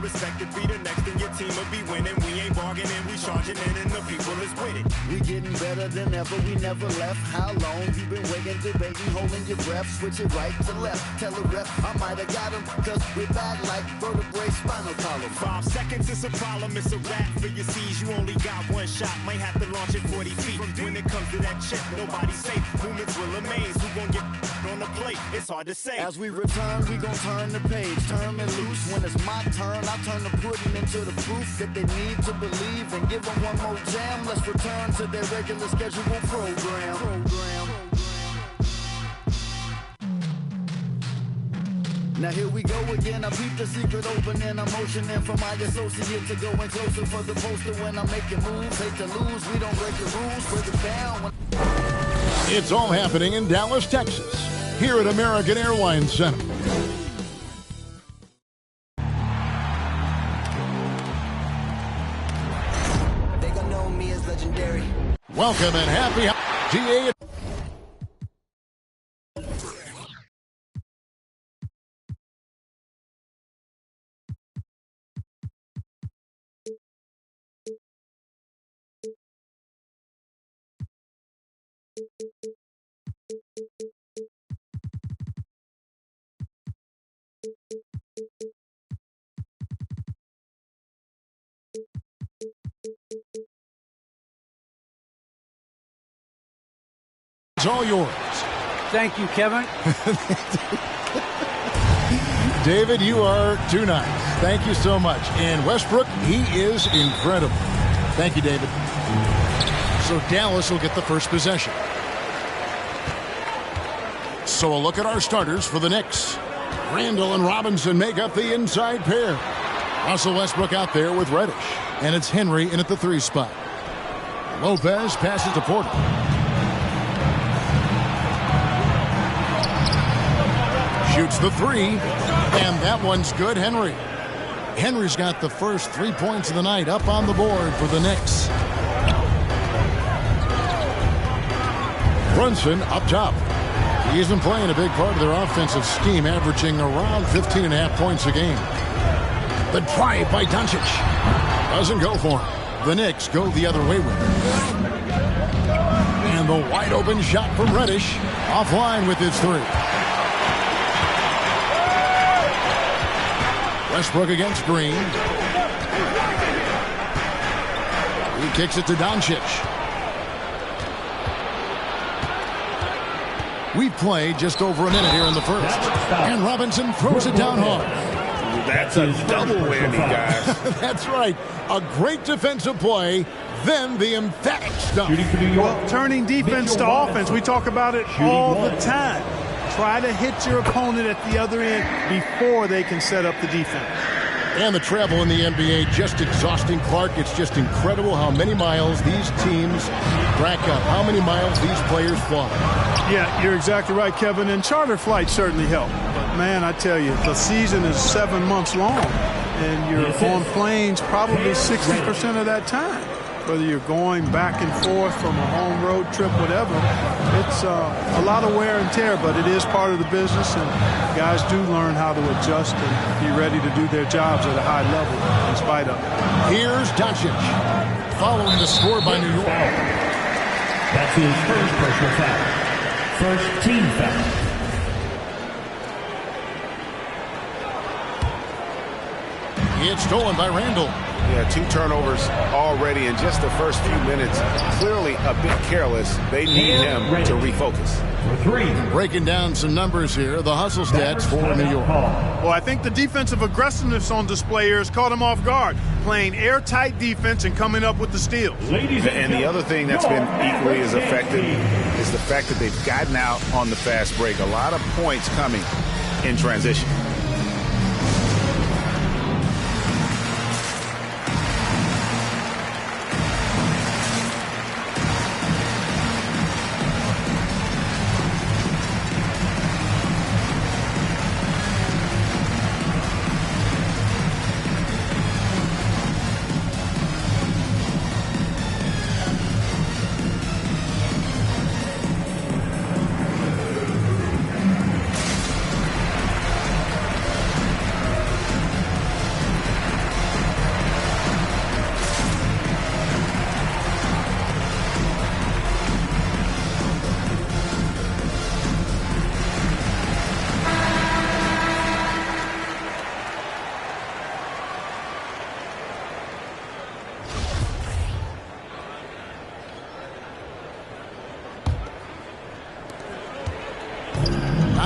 respect it, be the next, and your team will be winning. We ain't bargaining, we charging in, and the people is with it. We getting better than ever, we never left. How long you been waiting, debating, holding your breath? Switch it right to left, tell a ref I might have got him, cause we're back like vertebrae, spinal column. 5 seconds is a problem, it's a wrap for your C's. You only got one shot, might have to launch it 40 feet. When it comes to that chip, nobody's safe. Movements will amaze, who gon' get on the plate? It's hard to say. As we return, we gon' turn the page, turn it loose. When it's my turn, I turn the pudding into the proof that they need to believe, and give them one more jam. Let's return to their regular scheduled program. Now here we go again, I peep the secret opening. I'm motioning for my associate to go in closer for the poster when I'm making moves. Hate to lose, we don't break the rules, break it down. It's all happening in Dallas, Texas, here at American Airlines Center. They gonna know me as legendary. Welcome and happy GA. It's all yours. Thank you, Kevin. David, you are too nice. Thank you so much. And Westbrook, he is incredible. Thank you, David. So Dallas will get the first possession. So a look at our starters for the Knicks. Randall and Robinson make up the inside pair. Russell Westbrook out there with Reddish. And it's Henry in at the 3 spot. Lopez passes to Porter. Shoots the 3, and that one's good. Henry's got the first 3 points of the night up on the board for the Knicks. Brunson up top. He isn't playing a big part of their offensive scheme, averaging around 15.5 points a game. The drive by Doncic doesn't go for him. The Knicks go the other way with it. And the wide open shot from Reddish, offline with his 3. Westbrook against Green. He kicks it to Doncic. We've played just over a minute here in the first. And Robinson throws it down hard. That's a double whammy, guys. That's right. A great defensive play, then the emphatic stuff. Well, turning defense to offense, we talk about it all the time. Try to hit your opponent at the other end before they can set up the defense. And the travel in the NBA, just exhausting, Clark. It's just incredible how many miles these teams rack up, how many miles these players fly. Yeah, you're exactly right, Kevin. And charter flights certainly help. But, man, I tell you, the season is 7 months long, and you're on planes probably 60% of that time. Whether you're going back and forth from a home road trip, whatever, it's a lot of wear and tear, but it is part of the business, and guys do learn how to adjust and be ready to do their jobs at a high level in spite of it. Here's Doncic, following the score by New York. That's his first personal foul. First team foul. It's stolen by Randall. Yeah, 2 turnovers already in just the first few minutes. Clearly a bit careless. They need him to refocus. For 3. Breaking down some numbers here, the hustle stats for New York. Well, I think the defensive aggressiveness on display here has caught him off guard, playing airtight defense and coming up with the steals. And the other thing that's been equally as effective is the fact that they've gotten out on the fast break. A lot of points coming in transition.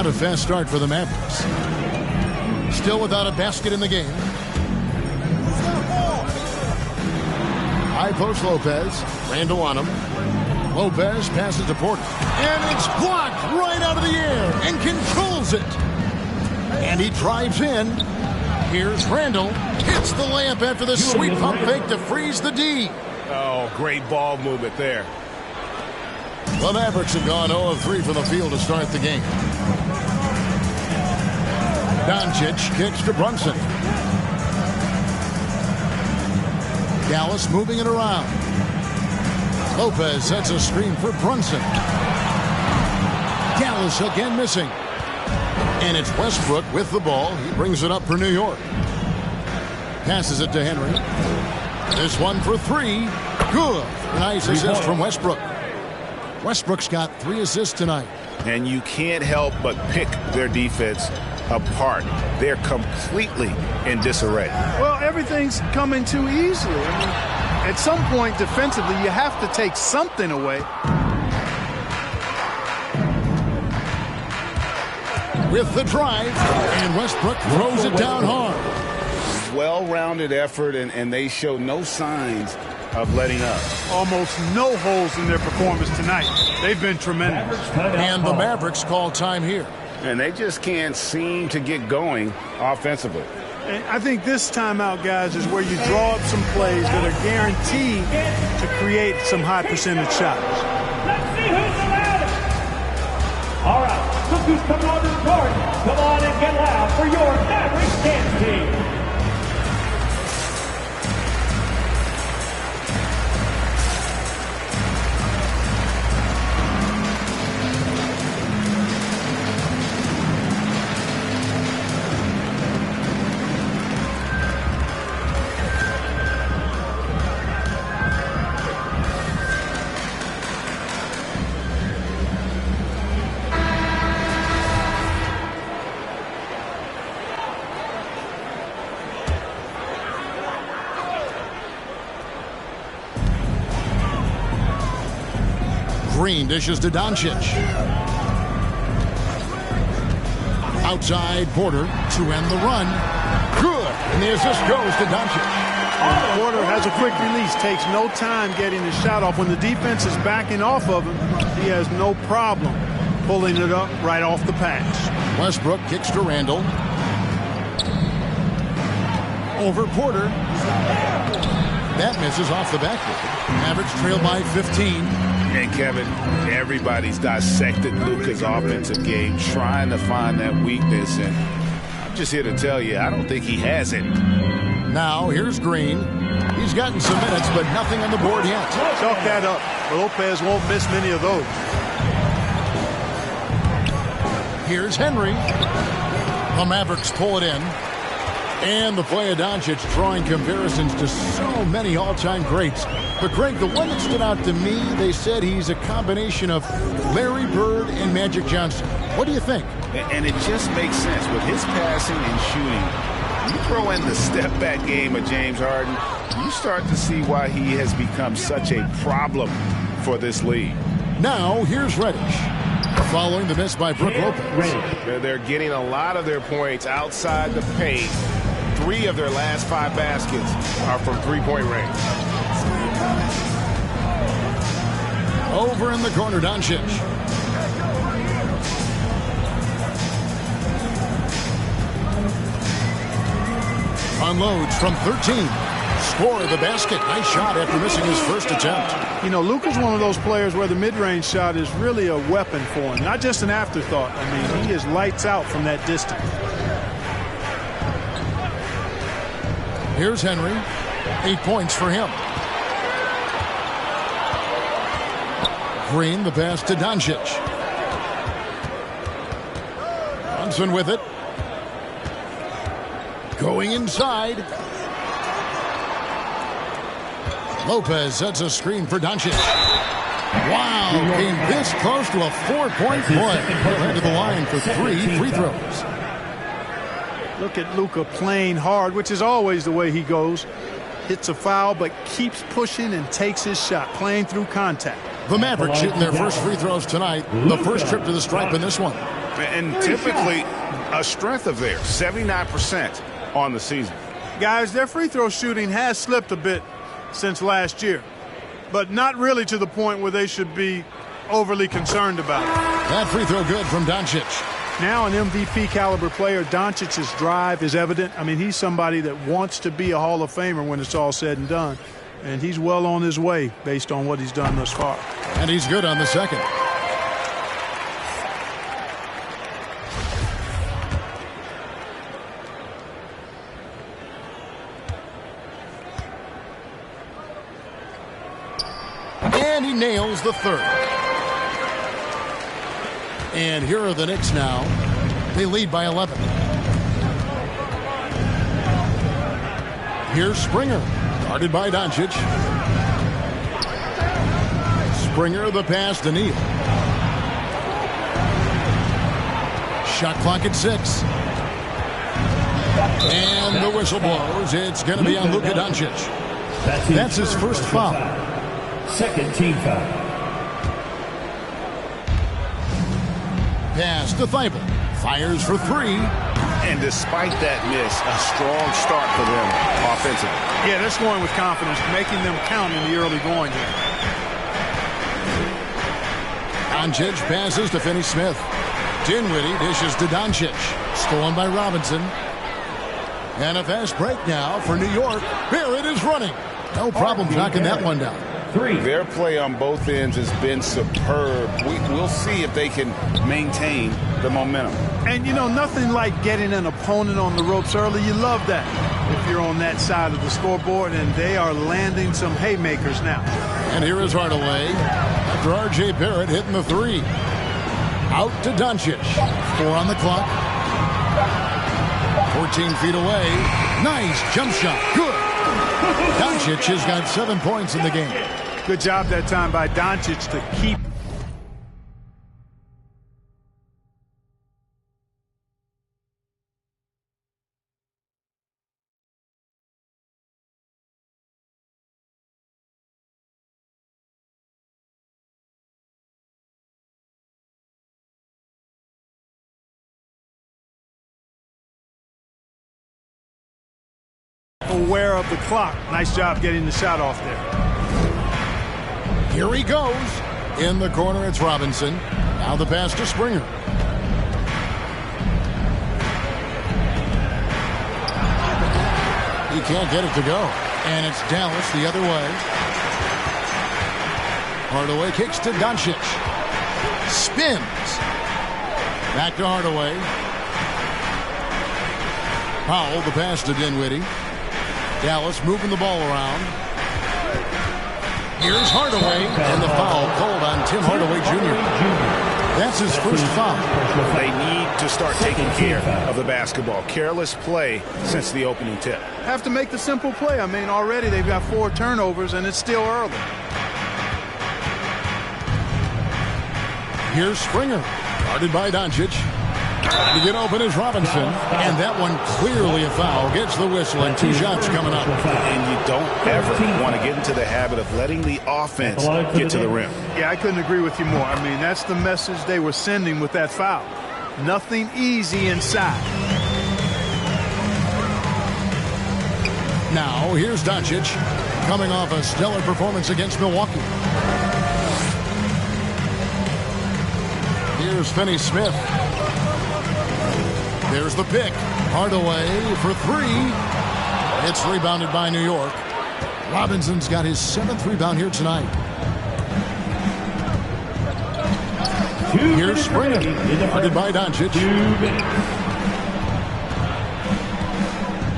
Not a fast start for the Mavericks. Still without a basket in the game. High post Lopez. Randall on him. Lopez passes to Porter. And it's blocked right out of the air and controls it. And he drives in. Here's Randall. Hits the layup after the sweet pump fake to freeze the D. Oh, great ball movement there. The Mavericks have gone 0 of 3 from the field to start the game. Doncic kicks to Brunson. Dallas moving it around. Lopez sets a screen for Brunson. Dallas again missing. And it's Westbrook with the ball. He brings it up for New York. Passes it to Henry. This one for 3. Good. Nice assist from Westbrook. Westbrook's got 3 assists tonight. And you can't help but pick their defense apart. They're completely in disarray. Well, everything's coming too easily. I mean, at some point defensively, you have to take something away. With the drive, and Westbrook throws it down hard. Well-rounded effort, and they show no signs of letting up. Almost no holes in their performance tonight. They've been tremendous. And the Mavericks call time here. And they just can't seem to get going offensively. And I think this timeout, guys, is where you draw up some plays that are guaranteed to create some high percentage shots. Let's see who's allowed it. All right, look who's coming on the court. Come on and get loud for your Mavericks dance team. Green dishes to Doncic. Outside Porter to end the run. Good. And the assist goes to Doncic. Porter has a quick release, takes no time getting the shot off. When the defense is backing off of him, he has no problem pulling it up right off the pass. Westbrook kicks to Randall. Over Porter. That misses off the backboard. Mavericks trail by 15. And Kevin, everybody's dissected Luka's offensive game, trying to find that weakness. And I'm just here to tell you, I don't think he has it. Now here's Green. He's gotten some minutes, but nothing on the board yet. Chalk that up. Lopez won't miss many of those. Here's Henry. The Mavericks pull it in. And the play of Doncic drawing comparisons to so many all-time greats. But, Greg, the one that stood out to me, they said he's a combination of Larry Bird and Magic Johnson. What do you think? And it just makes sense with his passing and shooting. You throw in the step-back game of James Harden, you start to see why he has become such a problem for this league. Now, here's Reddish. Following the miss by Brook Lopez. They're getting a lot of their points outside the paint. 3 of their last 5 baskets are from three-point range. Over in the corner, Doncic. Unloads from 13. Score the basket. Nice shot after missing his first attempt. You know, Luka's one of those players where the mid-range shot is really a weapon for him, not just an afterthought. I mean, he is lights out from that distance. Here's Henry. 8 points for him. Green, the pass to Doncic. Brunson with it. Going inside. Lopez sets a screen for Doncic. Wow, came this close to a 4-point play. Ran to the line for 3 free throws. Look at Luka playing hard, which is always the way he goes. Hits a foul, but keeps pushing and takes his shot, playing through contact. The Mavericks shooting their first free throws tonight. The first trip to the stripe in this one. And typically a strength of theirs, 79% on the season. Guys, their free throw shooting has slipped a bit since last year, but not really to the point where they should be overly concerned about it. That free throw good from Doncic. Now an MVP caliber player, Doncic's drive is evident. I mean, he's somebody that wants to be a Hall of Famer when it's all said and done. And he's well on his way based on what he's done thus far. And he's good on the second. And he nails the third. And here are the Knicks now. They lead by 11. Here's Springer, guarded by Doncic. Springer, the pass to Neal. Shot clock at 6. And the whistle blows. It's going to be on Luka Doncic. That's his first foul. Second team foul. Pass to Thibault. Fires for 3. And despite that miss, a strong start for them offensively. Yeah, they're scoring with confidence, making them count in the early going here. Doncic passes to Finney-Smith. Dinwiddie dishes to Doncic. Stolen by Robinson. And a fast break now for New York. Barrett is running. No problem knocking that one down. Their play on both ends has been superb. We'll see if they can maintain the momentum. And, you know, nothing like getting an opponent on the ropes early. You love that if you're on that side of the scoreboard, and they are landing some haymakers now. And here is Hardaway after R.J. Barrett hitting the 3. Out to Doncic. 4 on the clock. 14 feet away. Nice jump shot. Good. Doncic has got 7 points in the game. Good job that time by Doncic to keep. Aware of the clock. Nice job getting the shot off there. Here he goes. In the corner, it's Robinson. Now the pass to Springer. He can't get it to go. And it's Dallas the other way. Hardaway kicks to Doncic. Spins. Back to Hardaway. Powell, the pass to Dinwiddie. Dallas moving the ball around. Here's Hardaway, and the foul called on Tim Hardaway Jr. That's his first foul. They need to start taking care of the basketball. Careless play since the opening tip. Have to make the simple play. I mean, already they've got 4 turnovers, and it's still early. Here's Springer, guarded by Doncic. To get open is Robinson, and that one clearly a foul. Gets the whistle, and 2 shots coming up. And you don't ever want to get into the habit of letting the offense get to the rim. Yeah, I couldn't agree with you more. I mean, that's the message they were sending with that foul. Nothing easy inside. Now, here's Doncic, coming off a stellar performance against Milwaukee. Here's Finney-Smith. There's the pick. Hardaway for 3. It's rebounded by New York. Robinson's got his 7th rebound here tonight. Here's Springer, guarded by Doncic.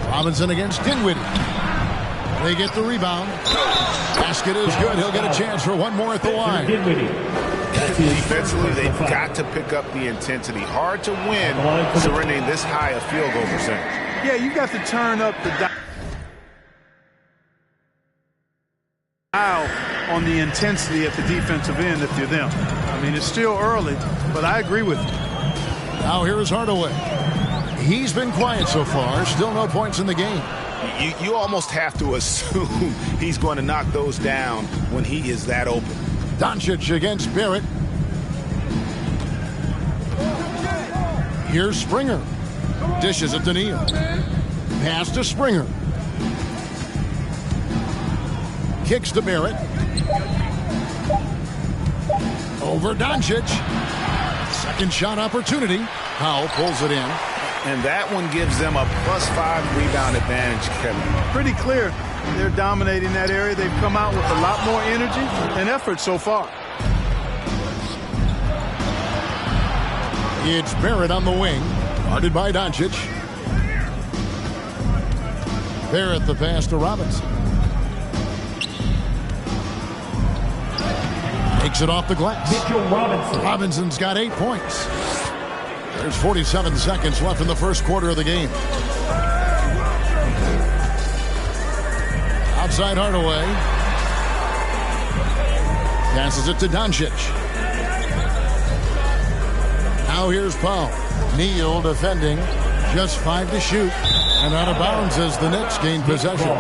Robinson against Dinwiddie. They get the rebound. Basket is good. He'll get a chance for one more at the line. Defensively, they've got to pick up the intensity. Hard to win surrendering this high a field goal percentage. Yeah, you got to turn up the dial on the intensity at the defensive end if you're them. I mean, it's still early, but I agree with you. Now here is Hardaway. He's been quiet so far. Still no points in the game. You almost have to assume he's going to knock those down when he is that open. Doncic against Barrett. Here's Springer. Dishes it to Neal. Pass to Springer. Kicks to Barrett. Over Doncic. Second shot opportunity. Powell pulls it in. And that one gives them a +5 rebound advantage, Kevin. Pretty clear. They're dominating that area. They've come out with a lot more energy and effort so far. It's Barrett on the wing. Guarded by Doncic. Barrett the pass to Robinson. Takes it off the glass. Robinson's got 8 points. There's 47 seconds left in the first quarter of the game. Outside Hardaway. Passes it to Doncic. Now here's Powell. Neal defending. Just 5 to shoot. And out of bounds as the Knicks gain possession.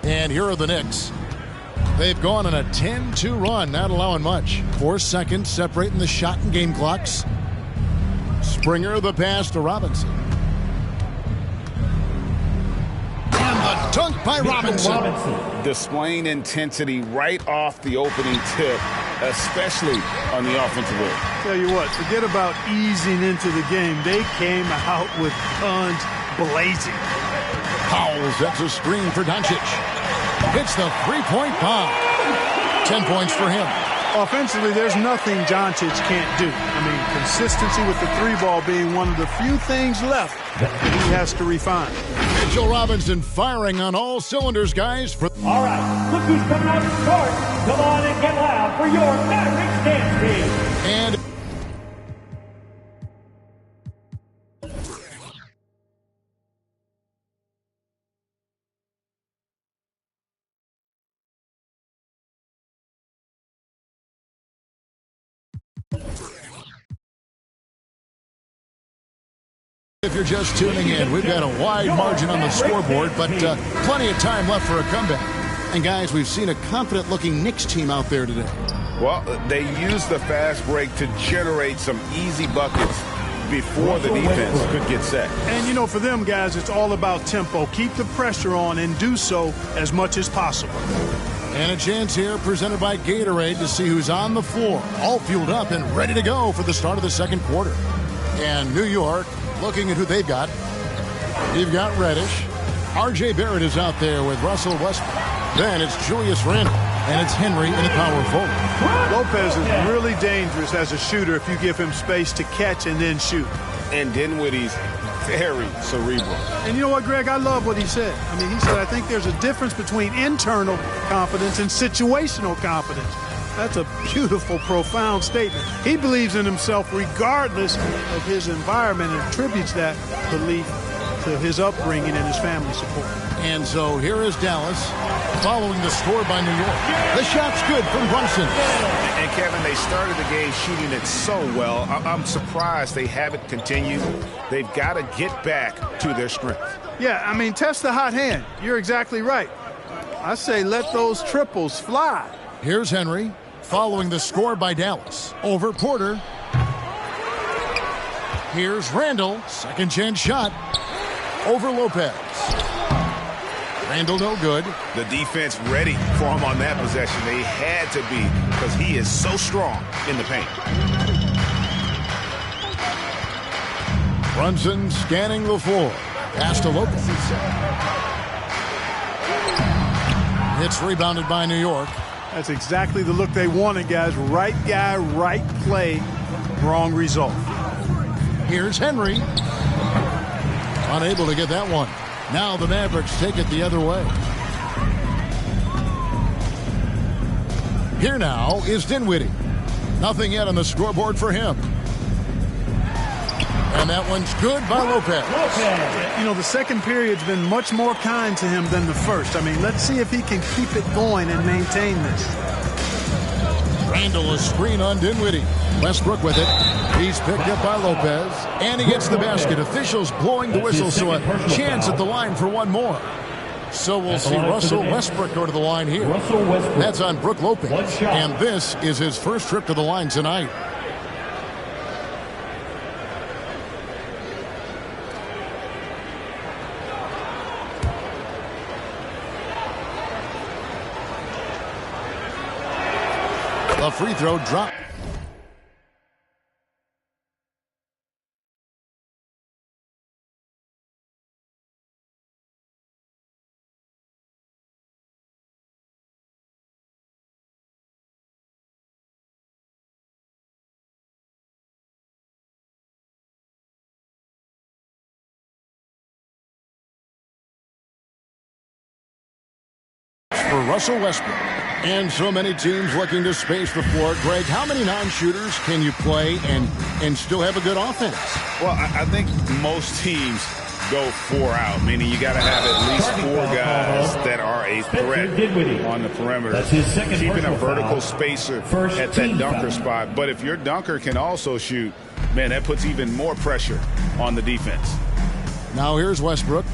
And here are the Knicks. They've gone on a 10-2 run, not allowing much. 4 seconds separating the shot and game clocks. Springer the pass to Robinson. And the dunk by Robinson. Displaying intensity right off the opening tip, especially on the offensive end. Tell you what, forget about easing into the game. They came out with guns blazing. Powell sets a screen for Doncic. Hits the three-point bomb. 10 points for him. Offensively, there's nothing Doncic can't do. I mean, consistency with the three ball being one of the few things left that he has to refine. Mitchell Robinson firing on all cylinders, guys. All right, look who's coming out to start. Come on and get loud for your Mavericks dance team. And if you're just tuning in, we've got a wide margin on the scoreboard, but plenty of time left for a comeback. And, guys, we've seen a confident-looking Knicks team out there today. Well, they used the fast break to generate some easy buckets before the defense could get set. And, you know, for them, guys, it's all about tempo. Keep the pressure on and do so as much as possible. And a chance here presented by Gatorade to see who's on the floor, all fueled up and ready to go for the start of the second quarter. And New York, looking at who they've got. You've got Reddish. R.J. Barrett is out there with Russell Westbrook. Then it's Julius Randle, and it's Henry in a power forward. Lopez is really dangerous as a shooter if you give him space to catch and then shoot. And Dinwiddie's very cerebral. And you know what, Greg? I love what he said. I mean, he said, I think there's a difference between internal confidence and situational confidence. That's a beautiful, profound statement. He believes in himself regardless of his environment and attributes that belief to his upbringing and his family support. And so here is Dallas following the score by New York. The shot's good from Brunson. And Kevin, they started the game shooting it so well. I'm surprised they haven't continued. They've got to get back to their strength. Yeah, I mean, test the hot hand. You're exactly right. I say let those triples fly. Here's Henry following the score by Dallas over Porter. Here's Randall, second chance shot over Lopez. Randall no good. The defense ready for him on that possession. They had to be because he is so strong in the paint. Brunson scanning the floor. Pass to Lopez. It's rebounded by New York. That's exactly the look they wanted, guys. Right guy, right play, wrong result. Here's Henry. Unable to get that one. Now the Mavericks take it the other way. Here now is Dinwiddie. Nothing yet on the scoreboard for him. And that one's good by Lopez. You know, the second period's been much more kind to him than the first. I mean, let's see if he can keep it going and maintain this. Randall, a screen on Dinwiddie. Westbrook with it. He's picked up by Lopez. And he gets the basket. Officials blowing the whistle, so a chance at the line for one more. So we'll see Russell Westbrook go to the line here. That's on Brook Lopez. And this is his first trip to the line tonight. The free throw drop. For Russell Westbrook. And so many teams looking to space the floor. Greg, how many non-shooters can you play and still have a good offense? Well, I think most teams go 4 out, meaning you got to have at least 4 guys that are a threat on the perimeter. That's his second keeping a vertical foul. spacer First at that dunker foul. spot. But if your dunker can also shoot, man, that puts even more pressure on the defense. Now here's Westbrook.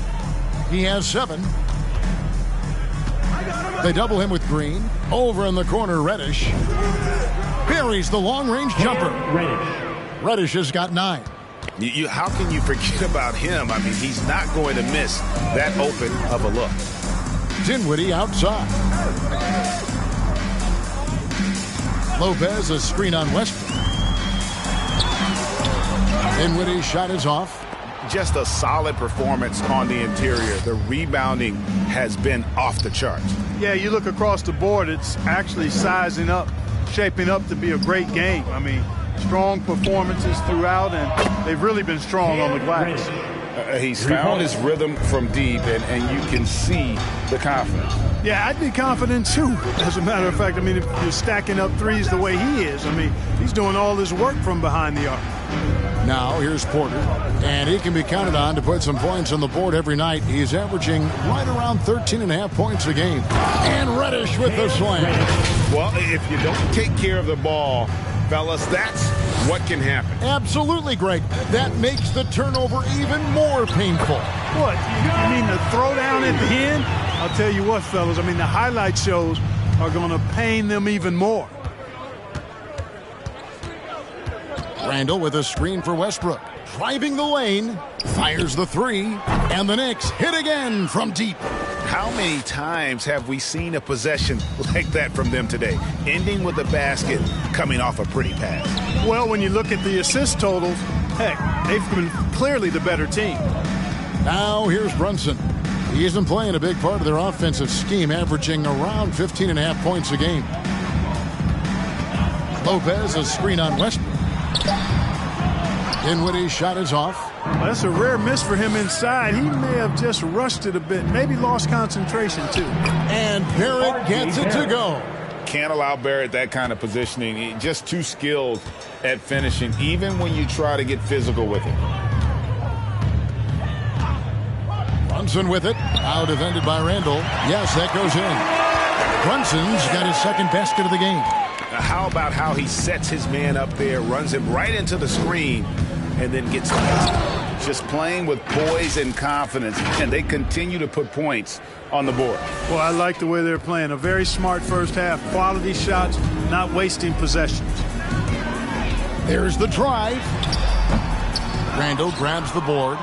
He has 7. They double him with Green. Over in the corner, Reddish. Buries the long-range jumper. Reddish has got 9. How can you forget about him? I mean, he's not going to miss that open of a look. Dinwiddie outside. Lopez, a screen on Westbrook. Dinwiddie's shot is off. Just a solid performance on the interior. The rebounding has been off the charts. Yeah, you look across the board, it's actually sizing up, shaping up to be a great game. I mean, strong performances throughout, and they've really been strong on the glass. He's found his rhythm from deep, and you can see the confidence. Yeah, I'd be confident too, as a matter of fact. I mean, if you're stacking up threes the way he is, I mean, he's doing all his work from behind the arc. Now here's Porter, and he can be counted on to put some points on the board every night. He's averaging right around 13.5 points a game. And Reddish with the slam. Well, if you don't take care of the ball, fellas, that's what can happen. Absolutely, Greg. That makes the turnover even more painful. What, you mean the throwdown at the end? I'll tell you what, fellas, I mean, the highlight shows are going to pain them even more. Randall with a screen for Westbrook. Driving the lane, fires the 3, and the Knicks hit again from deep. How many times have we seen a possession like that from them today, ending with a basket coming off a pretty pass? Well, when you look at the assist totals, heck, they've been clearly the better team. Now here's Brunson. He isn't playing a big part of their offensive scheme, averaging around 15.5 points a game. Lopez, a screen on Westbrook. Dinwiddie's shot is off. Well, that's a rare miss for him inside. He may have just rushed it a bit, maybe lost concentration too. And Barrett gets it to go. Can't allow Barrett that kind of positioning. He's just too skilled at finishing, even when you try to get physical with him. Brunson with it. Now defended by Randall. Yes, that goes in. Brunson's got his second basket of the game. How about how he sets his man up there, runs him right into the screen, and then gets the basket? just playing with poise and confidence, and they continue to put points on the board. Well, I like the way they're playing. A very smart first half. Quality shots, not wasting possessions. There's the drive. Randall grabs the board.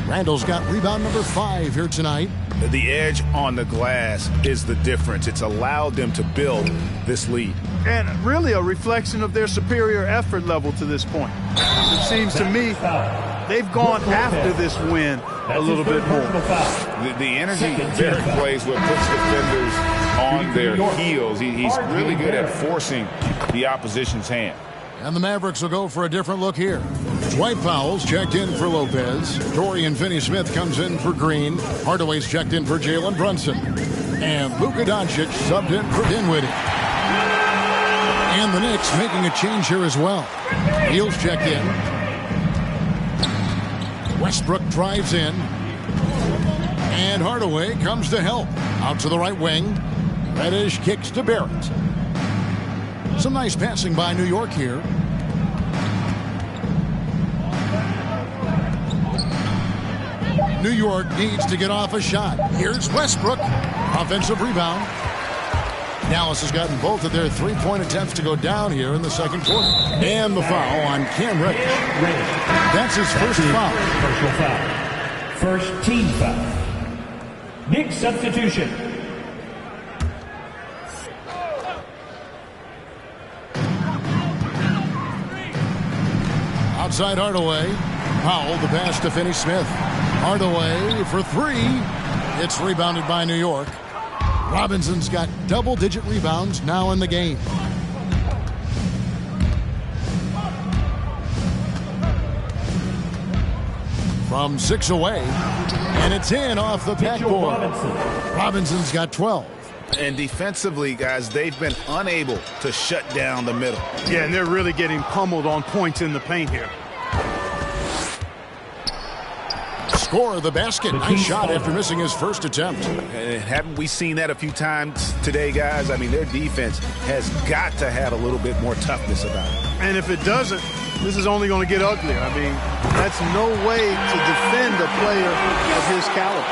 Randall's got rebound number 5 here tonight. The edge on the glass is the difference. It's allowed them to build this lead. And really a reflection of their superior effort level to this point. It seems to me they've gone after this win a little bit more. The energy Barrett plays with puts defenders on their heels. He's really good at forcing the opposition's hand. And the Mavericks will go for a different look here. Dwight Powell's checked in for Lopez. Dorian Finney-Smith comes in for Green. Hardaway's checked in for Jalen Brunson. And Luka Doncic subbed in for Dinwiddie. And the Knicks making a change here as well. Neal's checked in. Westbrook drives in. And Hardaway comes to help. Out to the right wing. Reddish kicks to Barrett. Some nice passing by New York here. New York needs to get off a shot. Here's Westbrook. Offensive rebound. Dallas has gotten both of their three-point attempts to go down here in the second quarter. And the foul on Cam Reddish. That's his first foul. Personal foul. First team foul. Big substitution. Outside Hardaway. Powell, the pass to Finney-Smith. Hardaway for 3. It's rebounded by New York. Robinson's got double-digit rebounds now in the game. From 6 away. And it's in off the backboard. Robinson's got 12. And defensively, guys, they've been unable to shut down the middle. Yeah, and they're really getting pummeled on points in the paint here. Score the basket. Nice shot after missing his first attempt. And haven't we seen that a few times today, guys? I mean, their defense has got to have a little bit more toughness about it. And if it doesn't, this is only going to get uglier. I mean, that's no way to defend a player of his caliber.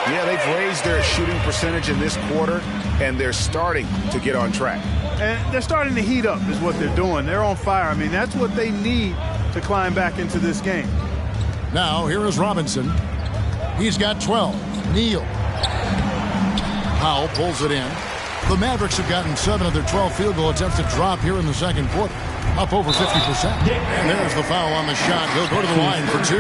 Yeah, they've raised their shooting percentage in this quarter, and they're starting to get on track. And they're starting to heat up is what they're doing. They're on fire. I mean, that's what they need to climb back into this game. Now, here is Robinson. He's got 12. Neal. Powell pulls it in. The Mavericks have gotten 7 of their 12 field goal attempts to drop here in the second quarter. Up over 50%. And there's the foul on the shot. He'll go to the line for 2.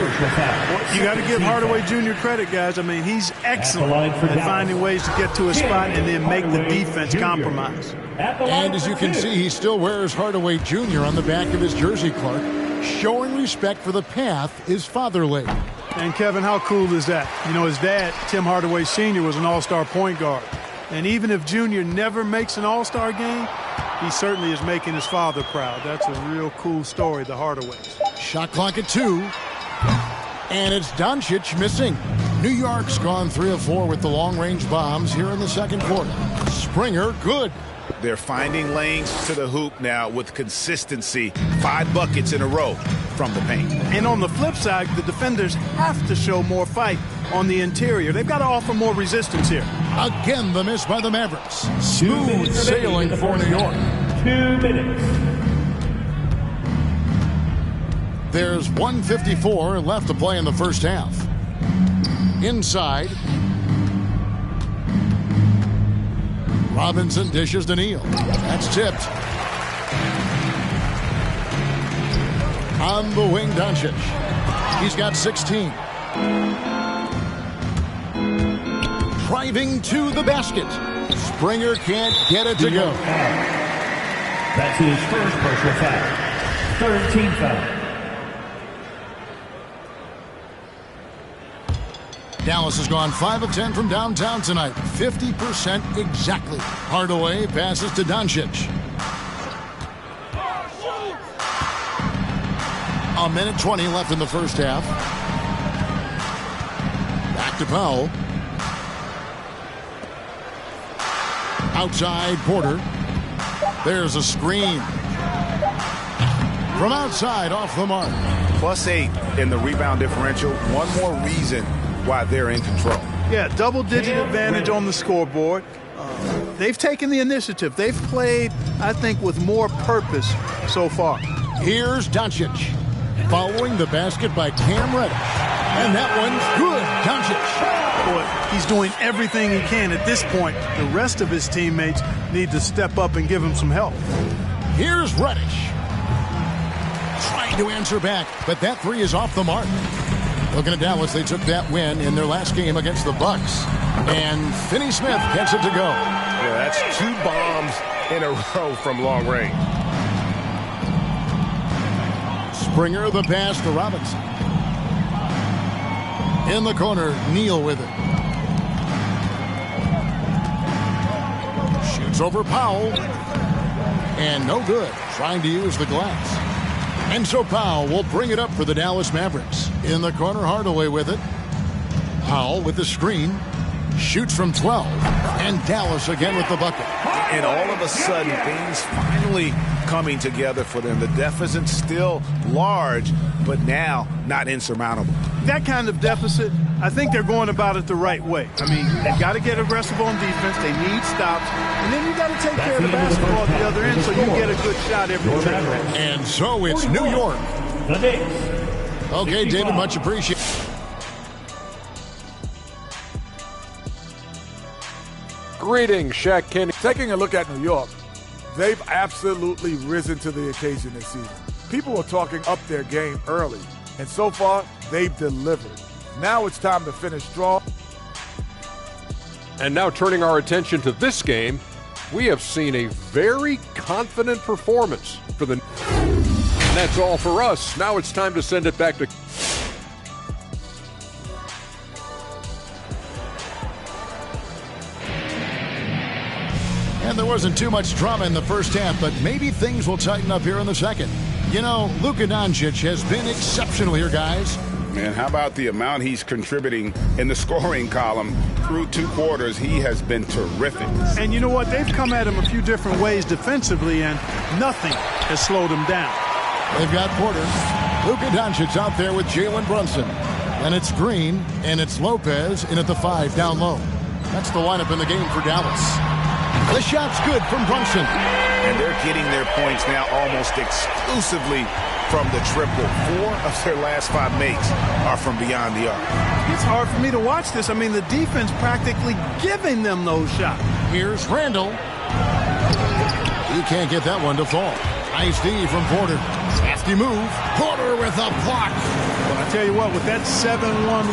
You got to give Hardaway Jr. credit, guys. I mean, he's excellent at finding ways to get to a spot and then make the defense compromise. And as you can see, he still wears Hardaway Jr. on the back of his jersey, Clark, showing respect for the path his father laid. And, Kevin, how cool is that? You know, his dad, Tim Hardaway Sr., was an all-star point guard. And even if Jr. never makes an all-star game, he certainly is making his father proud. That's a real cool story, the Hardaways. Shot clock at 2. And it's Doncic missing. New York's gone 3 of 4 with the long-range bombs here in the second quarter. Springer, good. They're finding lanes to the hoop now with consistency. 5 buckets in a row from the paint. And on the flip side, the defenders have to show more fight on the interior. They've got to offer more resistance here. Again, the miss by the Mavericks. Smooth sailing for New York. 2 minutes. There's 1:54 left to play in the first half. Inside. Robinson dishes to Neal. That's tipped. On the wing, Doncic. He's got 16. Driving to the basket. Springer can't get it to go. That's his first personal foul. Third team foul. Dallas has gone 5 of 10 from downtown tonight. 50% exactly. Hardaway passes to Doncic. A minute 20 left in the first half. Back to Powell. Outside Porter. There's a screen. From outside, off the mark. +8 in the rebound differential. One more reason why they're in control. Yeah, double-digit advantage on the scoreboard. They've taken the initiative. They've played, I think, with more purpose so far. Here's Doncic. Following the basket by Cam Reddish. And that one's good. Doncic. Boy, he's doing everything he can at this point. The rest of his teammates need to step up and give him some help. Here's Reddish. Trying to answer back, but that three is off the mark. Looking at Dallas, they took that win in their last game against the Bucks. And Finney-Smith gets it to go. Yeah, that's 2 bombs in a row from long range. Springer the pass to Robinson. In the corner, Neal with it. Shoots over Powell. And no good. Trying to use the glass. And so Powell will bring it up for the Dallas Mavericks. In the corner, Hardaway with it. Powell with the screen. Shoots from 12. And Dallas again with the bucket. And all of a sudden, things finally coming together for them. The deficit's still large, but now not insurmountable. That kind of deficit, I think they're going about it the right way. I mean, they've got to get aggressive on defense. They need stops. And then you got to take care of the basketball at the other end so you get a good shot every time. And so it's New York. The Knicks. Okay, David, much appreciated. Greetings, Shaq Kenny. Taking a look at New York, they've absolutely risen to the occasion this season. People are talking up their game early, and so far, they've delivered. Now it's time to finish strong. And now turning our attention to this game, we have seen a very confident performance for the... And that's all for us. Now it's time to send it back to... And there wasn't too much drama in the first half, but maybe things will tighten up here in the second. You know, Luka Doncic has been exceptional here, guys. Man, how about the amount he's contributing in the scoring column through 2 quarters? He has been terrific. And you know what? They've come at him a few different ways defensively, and nothing has slowed him down. They've got Porter. Luka Doncic out there with Jalen Brunson. And it's Green, and it's Lopez in at the 5 down low. That's the lineup in the game for Dallas. The shot's good from Brunson. And they're getting their points now almost exclusively from the triple. 4 of their last 5 makes are from beyond the arc. It's hard for me to watch this. I mean, the defense practically giving them those shots. Here's Randall. He can't get that one to fall. Nice D from Porter. Nasty move. Porter with a block. Well, I tell you what, with that 7'1"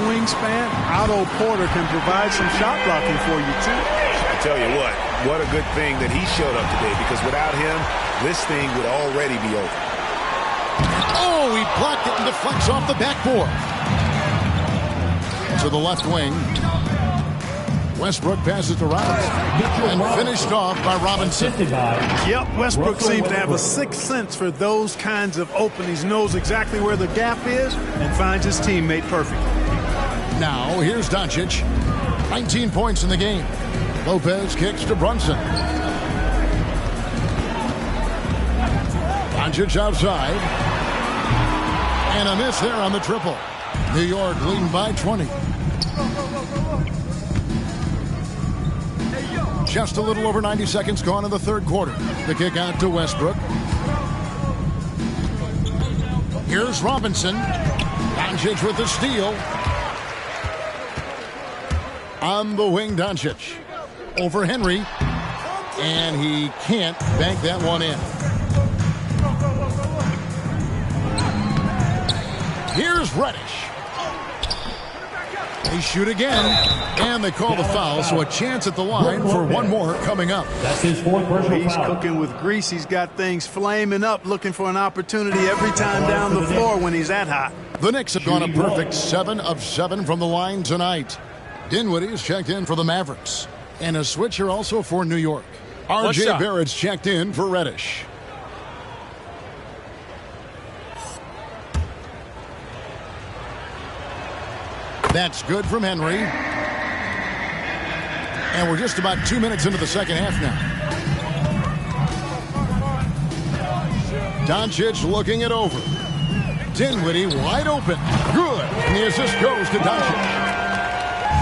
wingspan, Otto Porter can provide some shot blocking for you, too. I tell you what a good thing that he showed up today, because without him, this thing would already be over. Oh, he blocked it and deflects off the backboard. To the left wing. Westbrook passes to Robinson. And finished off by Robinson. Yep, Westbrook seems to have a sixth sense for those kinds of openings. Knows exactly where the gap is and finds his teammate perfect. Now, here's Doncic. 19 points in the game. Lopez kicks to Brunson. Doncic outside. And a miss there on the triple. New York leading by 20. Just a little over 90 seconds gone in the third quarter. The kick out to Westbrook. Here's Robinson. Doncic with the steal. On the wing, Doncic. Over Henry. And he can't bank that one in. Here's Reddish. They shoot again, and they call the foul, so a chance at the line for one more coming up. That's his 4th personal He's foul. cooking with grease. He's got things flaming up, looking for an opportunity every time down the floor when he's that hot. The Knicks have gone a perfect 7 of 7 from the line tonight. Dinwiddie's checked in for the Mavericks. And a switcher also for New York. R.J. Barrett's checked in for Reddish. That's good from Henry. And we're just about 2 minutes into the second half now. Doncic looking it over. Dinwiddie wide open. Good. And the assist goes to Doncic.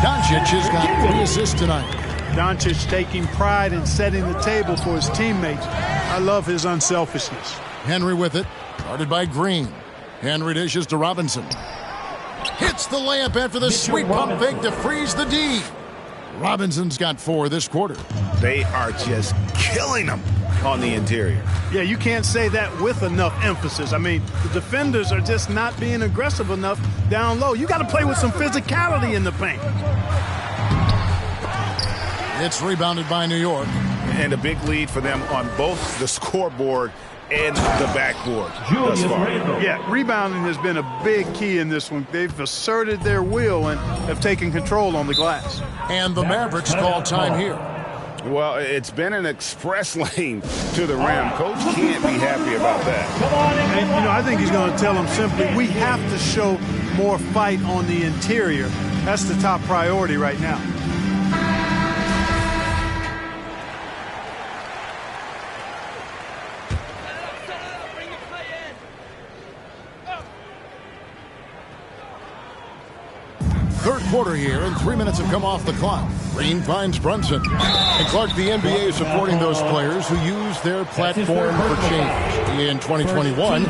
Doncic has got 3 assists tonight. Doncic taking pride in setting the table for his teammates. I love his unselfishness. Henry with it. Guarded by Green. Henry dishes to Robinson. Hits the layup after the sweet pump fake to freeze the D. Robinson's got 4 this quarter. They are just killing them on the interior. Yeah, you can't say that with enough emphasis. I mean, the defenders are just not being aggressive enough down low. You got to play with some physicality in the paint. It's rebounded by New York. And a big lead for them on both the scoreboard and the backboard thus far. Yeah, rebounding has been a big key in this one. They've asserted their will and have taken control on the glass. And the Mavericks call time here. Well, it's been an express lane to the rim. Coach can't be happy about that. And, I think he's going to tell them simply, we have to show more fight on the interior. That's the top priority right now. Third quarter here, and 3 minutes have come off the clock. Green finds Brunson. And Clark, the NBA is supporting those players who use their platform for change. In 2021, the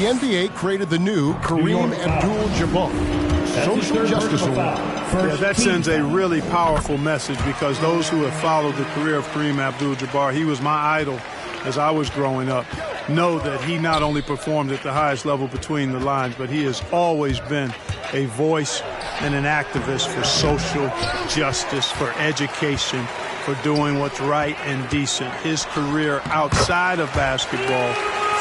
NBA created the new Kareem Abdul-Jabbar Social Justice Award. Yeah, that sends a really powerful message because those who have followed the career of Kareem Abdul-Jabbar, he was my idol as I was growing up, know that he not only performed at the highest level between the lines, but he has always been a voice and an activist for social justice, for education, for doing what's right and decent. His career outside of basketball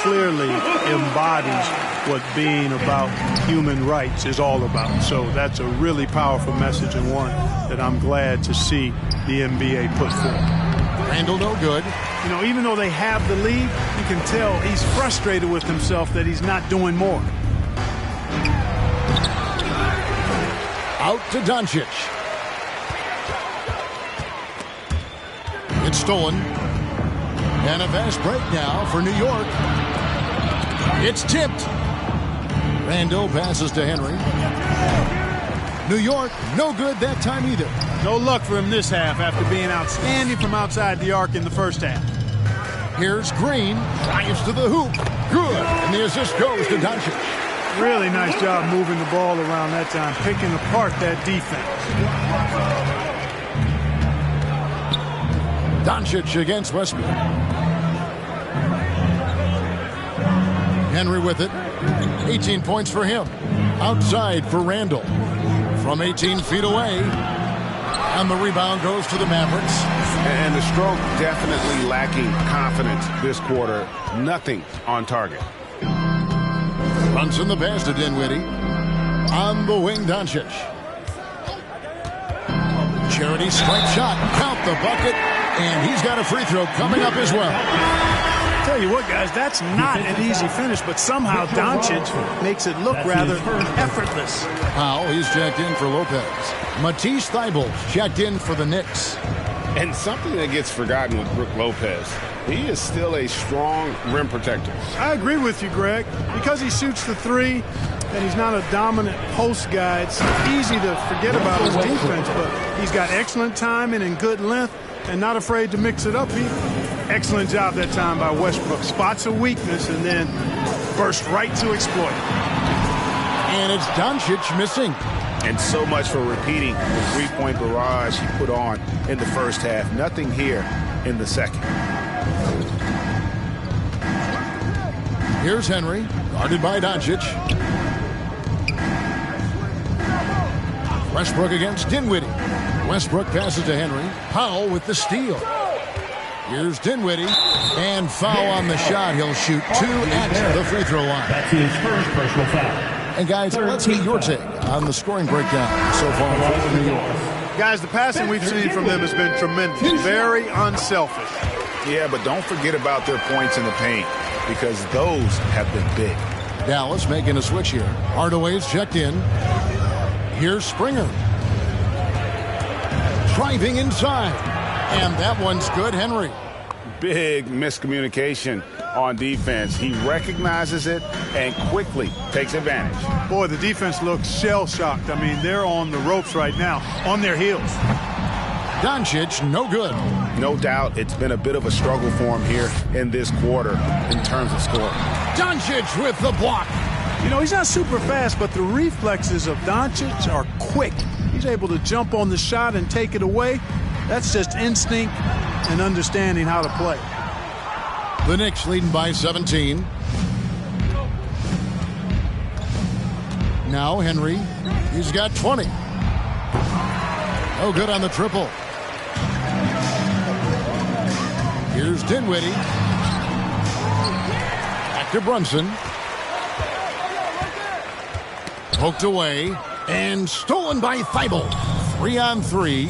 clearly embodies what being about human rights is all about. So that's a really powerful message, and one that I'm glad to see the NBA put forth. Randall no good. Even though they have the lead, you can tell he's frustrated with himself that he's not doing more. Out to Doncic. It's stolen. And a fast break now for New York. It's tipped. Randall passes to Henry. New York, no good that time either. No luck for him this half after being outstanding from outside the arc in the first half. Here's Green. Drives to the hoop. Good. And the assist goes to Doncic. Really nice job moving the ball around that time, picking apart that defense. Doncic against Westbrook. Henry with it. 18 points for him. Outside for Randall. From 18 feet away. And the rebound goes to the Mavericks. And the stroke definitely lacking confidence this quarter. Nothing on target. Runs in the pass to Dinwiddie. On the wing, Doncic. Charity strike shot. Count the bucket. And he's got a free throw coming up as well. Tell you what, guys, that's not an easy finish, but somehow Doncic makes it look rather effortless. Powell, he's checked in for Lopez. Matisse Thybulle checked in for the Knicks. And something that gets forgotten with Brook Lopez, he is still a strong rim protector. I agree with you, Greg. Because he shoots the three and he's not a dominant post guy, it's easy to forget about his defense, but he's got excellent timing and good length and not afraid to mix it up. Excellent job that time by Westbrook. Spots a weakness and then burst right to exploit. And it's Doncic missing. And so much for repeating the three-point barrage he put on in the first half. Nothing here in the second. Here's Henry, guarded by Doncic. Westbrook against Dinwiddie. Westbrook passes to Henry. Powell with the steal. Here's Dinwiddie. And foul on the shot. He'll shoot 2 at the free throw line. That's his first personal foul. And guys, let's get your take on the scoring breakdown so far for New York. Guys, the passing we've seen from them has been tremendous. Very unselfish. Yeah, but don't forget about their points in the paint because those have been big. Dallas making a switch here. Hardaway's checked in. Here's Springer. Driving inside. And that one's good, Henry. big miscommunication on defense. He recognizes it and quickly takes advantage. Boy, the defense looks shell-shocked. I mean, they're on the ropes right now, on their heels. Doncic, no good. No doubt it's been a bit of a struggle for him here in this quarter in terms of scoring. Doncic with the block. You know, he's not super fast, but the reflexes of Doncic are quick. He's able to jump on the shot and take it away. That's just instinct and understanding how to play. The Knicks leading by 17. Now Henry. He's got 20. No good on the triple. Here's Dinwiddie. Back to Brunson. Poked away and stolen by Thibault. 3-on-3.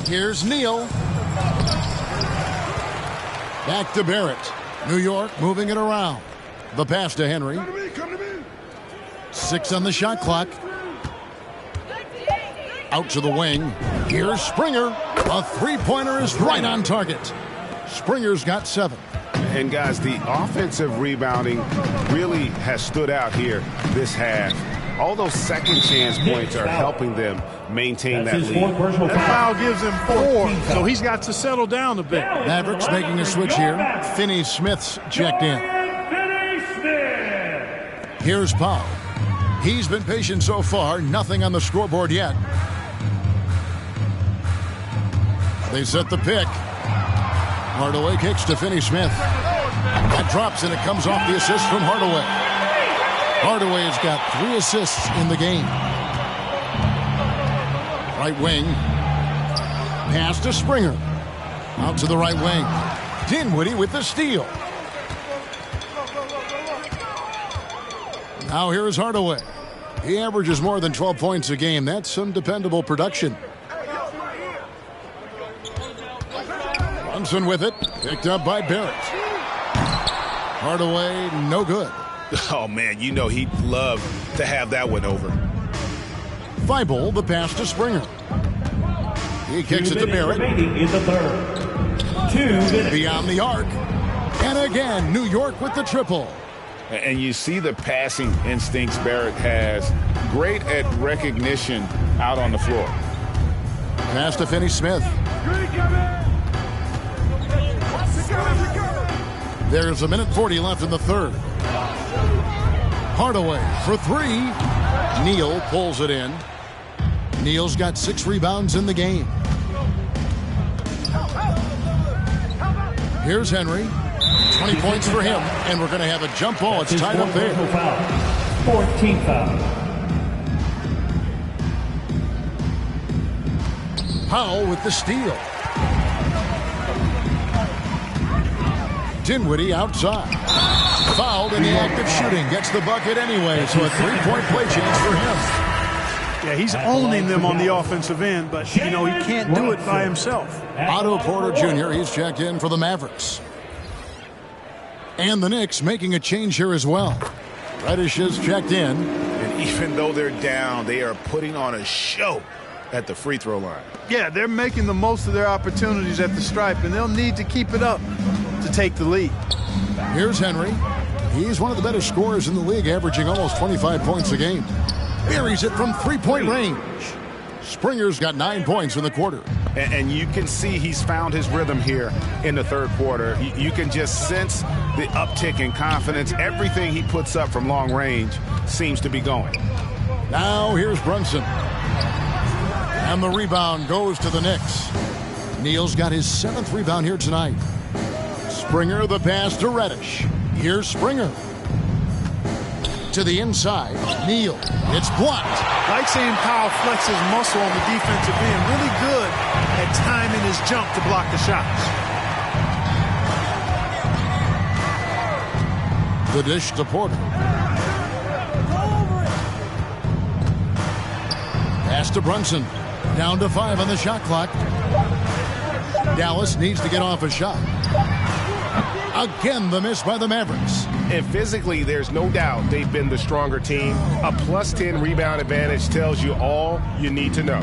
Here's Neal. Back to Barrett. New York moving it around. The pass to Henry. 6 on the shot clock. Out to the wing. Here's Springer. A three-pointer is right on target. Springer's got 7. And guys, the offensive rebounding really has stood out here this half. All those second chance points are helping them maintain that lead. That foul gives him 4, so he's got to settle down a bit. Mavericks making a switch here. Finney-Smith's checked in. Here's Powell. He's been patient so far. Nothing on the scoreboard yet. They set the pick. Hardaway kicks to Finney-Smith. That drops and it comes off the assist from Hardaway. Hardaway has got 3 assists in the game. Right wing. Pass to Springer. Out to the right wing. Dinwiddie with the steal. Now here is Hardaway. He averages more than 12 points a game. That's some dependable production. Brunson with it. Picked up by Barrett. Hardaway, no good. Oh, man, you know he'd love to have that one over. Thibault, the pass to Springer. He kicks it to Barrett. In the third. 2 minutes. Beyond the arc. And again, New York with the triple. And you see the passing instincts Barrett has. Great at recognition out on the floor. Pass to Finney-Smith. There's 1:40 left in the third. Hardaway for 3. Neal pulls it in. Neal's got 6 rebounds in the game. Here's Henry. 20 points for him, and we're going to have a jump ball. It's tied up there. 14th foul. Powell with the steal. Dinwiddie outside. Fouled in the act of shooting. Gets the bucket anyway, so a 3-point play chance for him. Yeah, he's owning them on the offensive end, but, you know, he can't do it by himself. Otto Porter Jr., he's checked in for the Mavericks. And the Knicks making a change here as well. Reddish is checked in. And even though they're down, they are putting on a show at the free throw line. Yeah, they're making the most of their opportunities at the stripe, and they'll need to keep it up to take the lead. Here's Henry. He's one of the better scorers in the league, averaging almost 25 points a game. Buries it from 3-point range. Springer's got 9 points in the quarter. And you can see he's found his rhythm here in the third quarter. You can just sense the uptick in confidence. Everything he puts up from long range seems to be going. Now here's Brunson. And the rebound goes to the Knicks. Neal's got his 7th rebound here tonight. Springer the pass to Reddish. Here's Springer. To the inside. Neal. It's blocked. Like seeing Powell flex his muscle on the defensive end. Really good at timing his jump to block the shots. The dish to Porter. Pass to Brunson. Down to 5 on the shot clock. Dallas needs to get off a shot. Again, the miss by the Mavericks. And physically, there's no doubt they've been the stronger team. A +10 rebound advantage tells you all you need to know.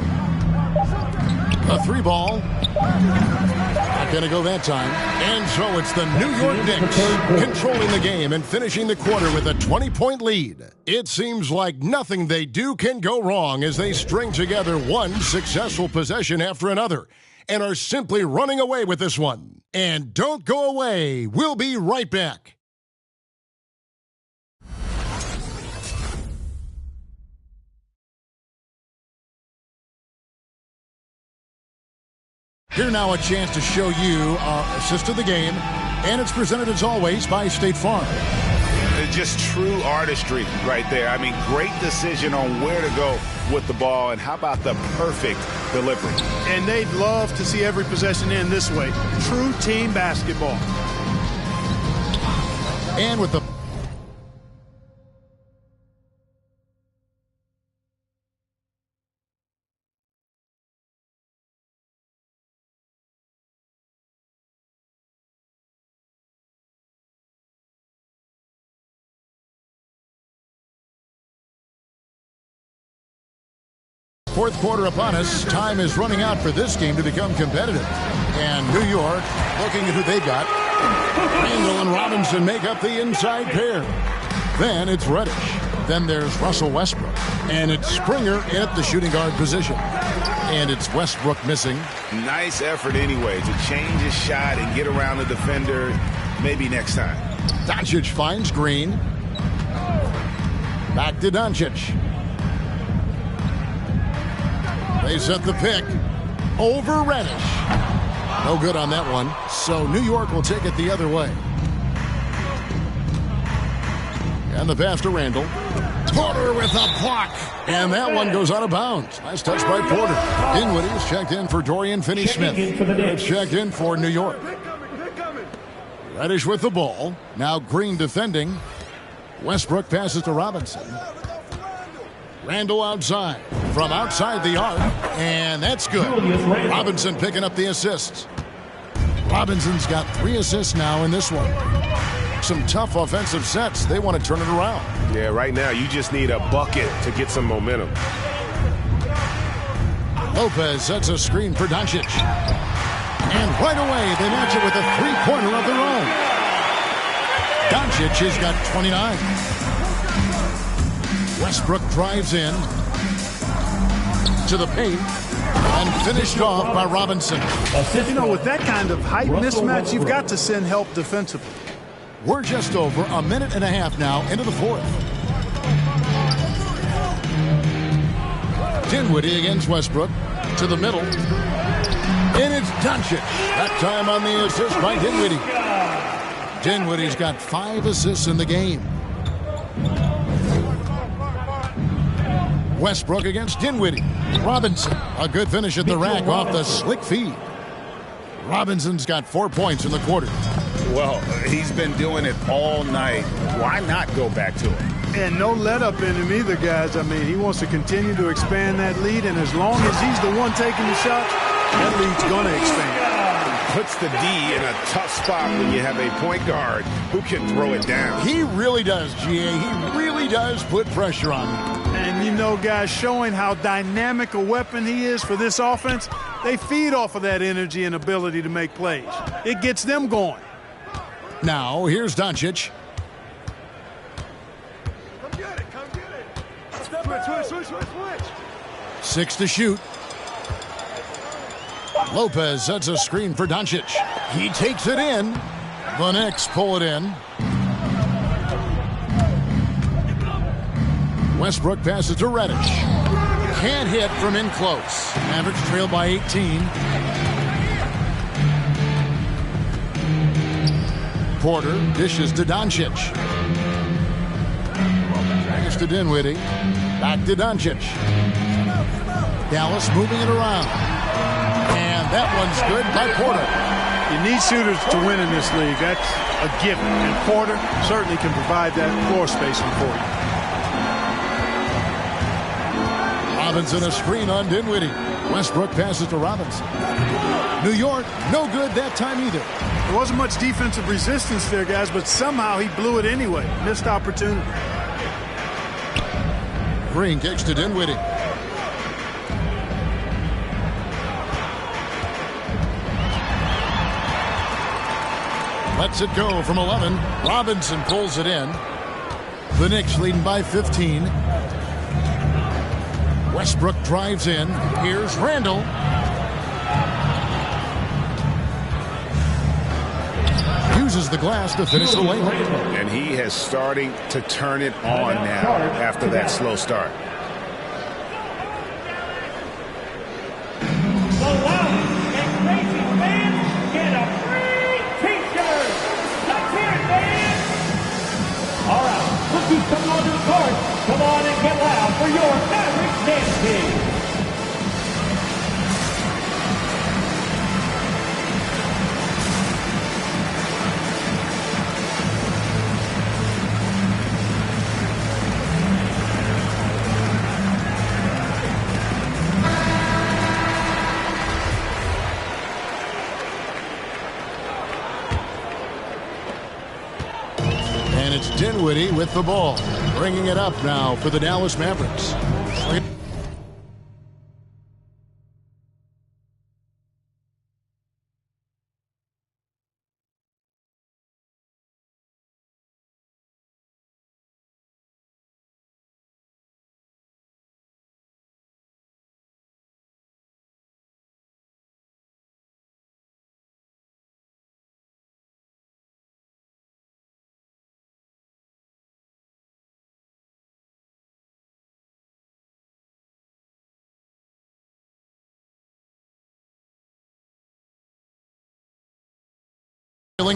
A 3 ball. That going to go that time. And so it's the New York Knicks controlling the game and finishing the quarter with a 20-point lead. It seems like nothing they do can go wrong as they string together one successful possession after another and are simply running away with this one. And don't go away. We'll be right back. Here now a chance to show you our assist of the game, and it's presented as always by State Farm. Just true artistry right there. I mean, great decision on where to go with the ball, and how about the perfect delivery? And they'd love to see every possession end this way. True team basketball. And with the fourth quarter upon us. Time is running out for this game to become competitive. And New York, looking at who they've got. Randall and Robinson make up the inside pair. Then it's Reddish. Then there's Russell Westbrook. And it's Springer at the shooting guard position. And it's Westbrook missing. Nice effort anyway to change his shot and get around the defender. Maybe next time. Doncic finds Green. Back to Doncic. They set the pick over Reddish. No good on that one. So New York will take it the other way. And the pass to Randall. Porter with a block. And that one goes out of bounds. Nice touch by Porter. Dinwiddie is checked in for Dorian Finney-Smith. It's checked in for New York. Reddish with the ball. Now Green defending. Westbrook passes to Robinson. Randall outside. From outside the arc. And that's good. Robinson picking up the assists. Robinson's got 3 assists now in this one. Some tough offensive sets. They want to turn it around. Yeah, right now you just need a bucket to get some momentum. Lopez sets a screen for Doncic. And right away they match it with a three-pointer of their own. Doncic has got 29. Westbrook drives in to the paint and finished off by Robinson. You know, with that kind of height mismatch, you've got to send help defensively. We're just over a minute and a half now into the fourth. Dinwiddie against Westbrook to the middle. And it's Doncic. That time on the assist by Dinwiddie. Dinwiddie's got 5 assists in the game. Westbrook against Dinwiddie. Robinson, a good finish at the rack off the slick feed. Robinson's got 4 points in the quarter. Well, he's been doing it all night. Why not go back to it? And no let up in him either, guys. I mean, he wants to continue to expand that lead, and as long as he's the one taking the shot, that lead's going to expand. Puts the D in a tough spot when you have a point guard who can throw it down. He really does, GA. He really does put pressure on him. And you know, guys, showing how dynamic a weapon he is for this offense, they feed off of that energy and ability to make plays. It gets them going. Now, here's Doncic. Come get it. Switch. 6 to shoot. Lopez sets a screen for Doncic. He takes it in. The Knicks pull it in. Westbrook passes to Reddish. Can't hit from in close. Mavericks trail by 18. Porter dishes to Doncic. Thanks to Dinwiddie. Back to Doncic. Dallas moving it around. And that one's good by Porter. You need shooters to win in this league. That's a given. And Porter certainly can provide that floor spacing for you. Robinson a screen on Dinwiddie. Westbrook passes to Robinson. New York, no good that time either. There wasn't much defensive resistance there, guys, but somehow he blew it anyway. Missed opportunity. Green kicks to Dinwiddie. Lets it go from 11. Robinson pulls it in. The Knicks leading by 15. Westbrook drives in. Here's Randall. Uses the glass to finish the layup. And he has starting to turn it on now after that slow start. The loudest and crazy fans get a free T-shirt. Let's hear it, fans. All right, look who's coming onto the court. Come on and get loud for your Mavericks dance team. And it's Dinwiddie with the ball. Bringing it up now for the Dallas Mavericks.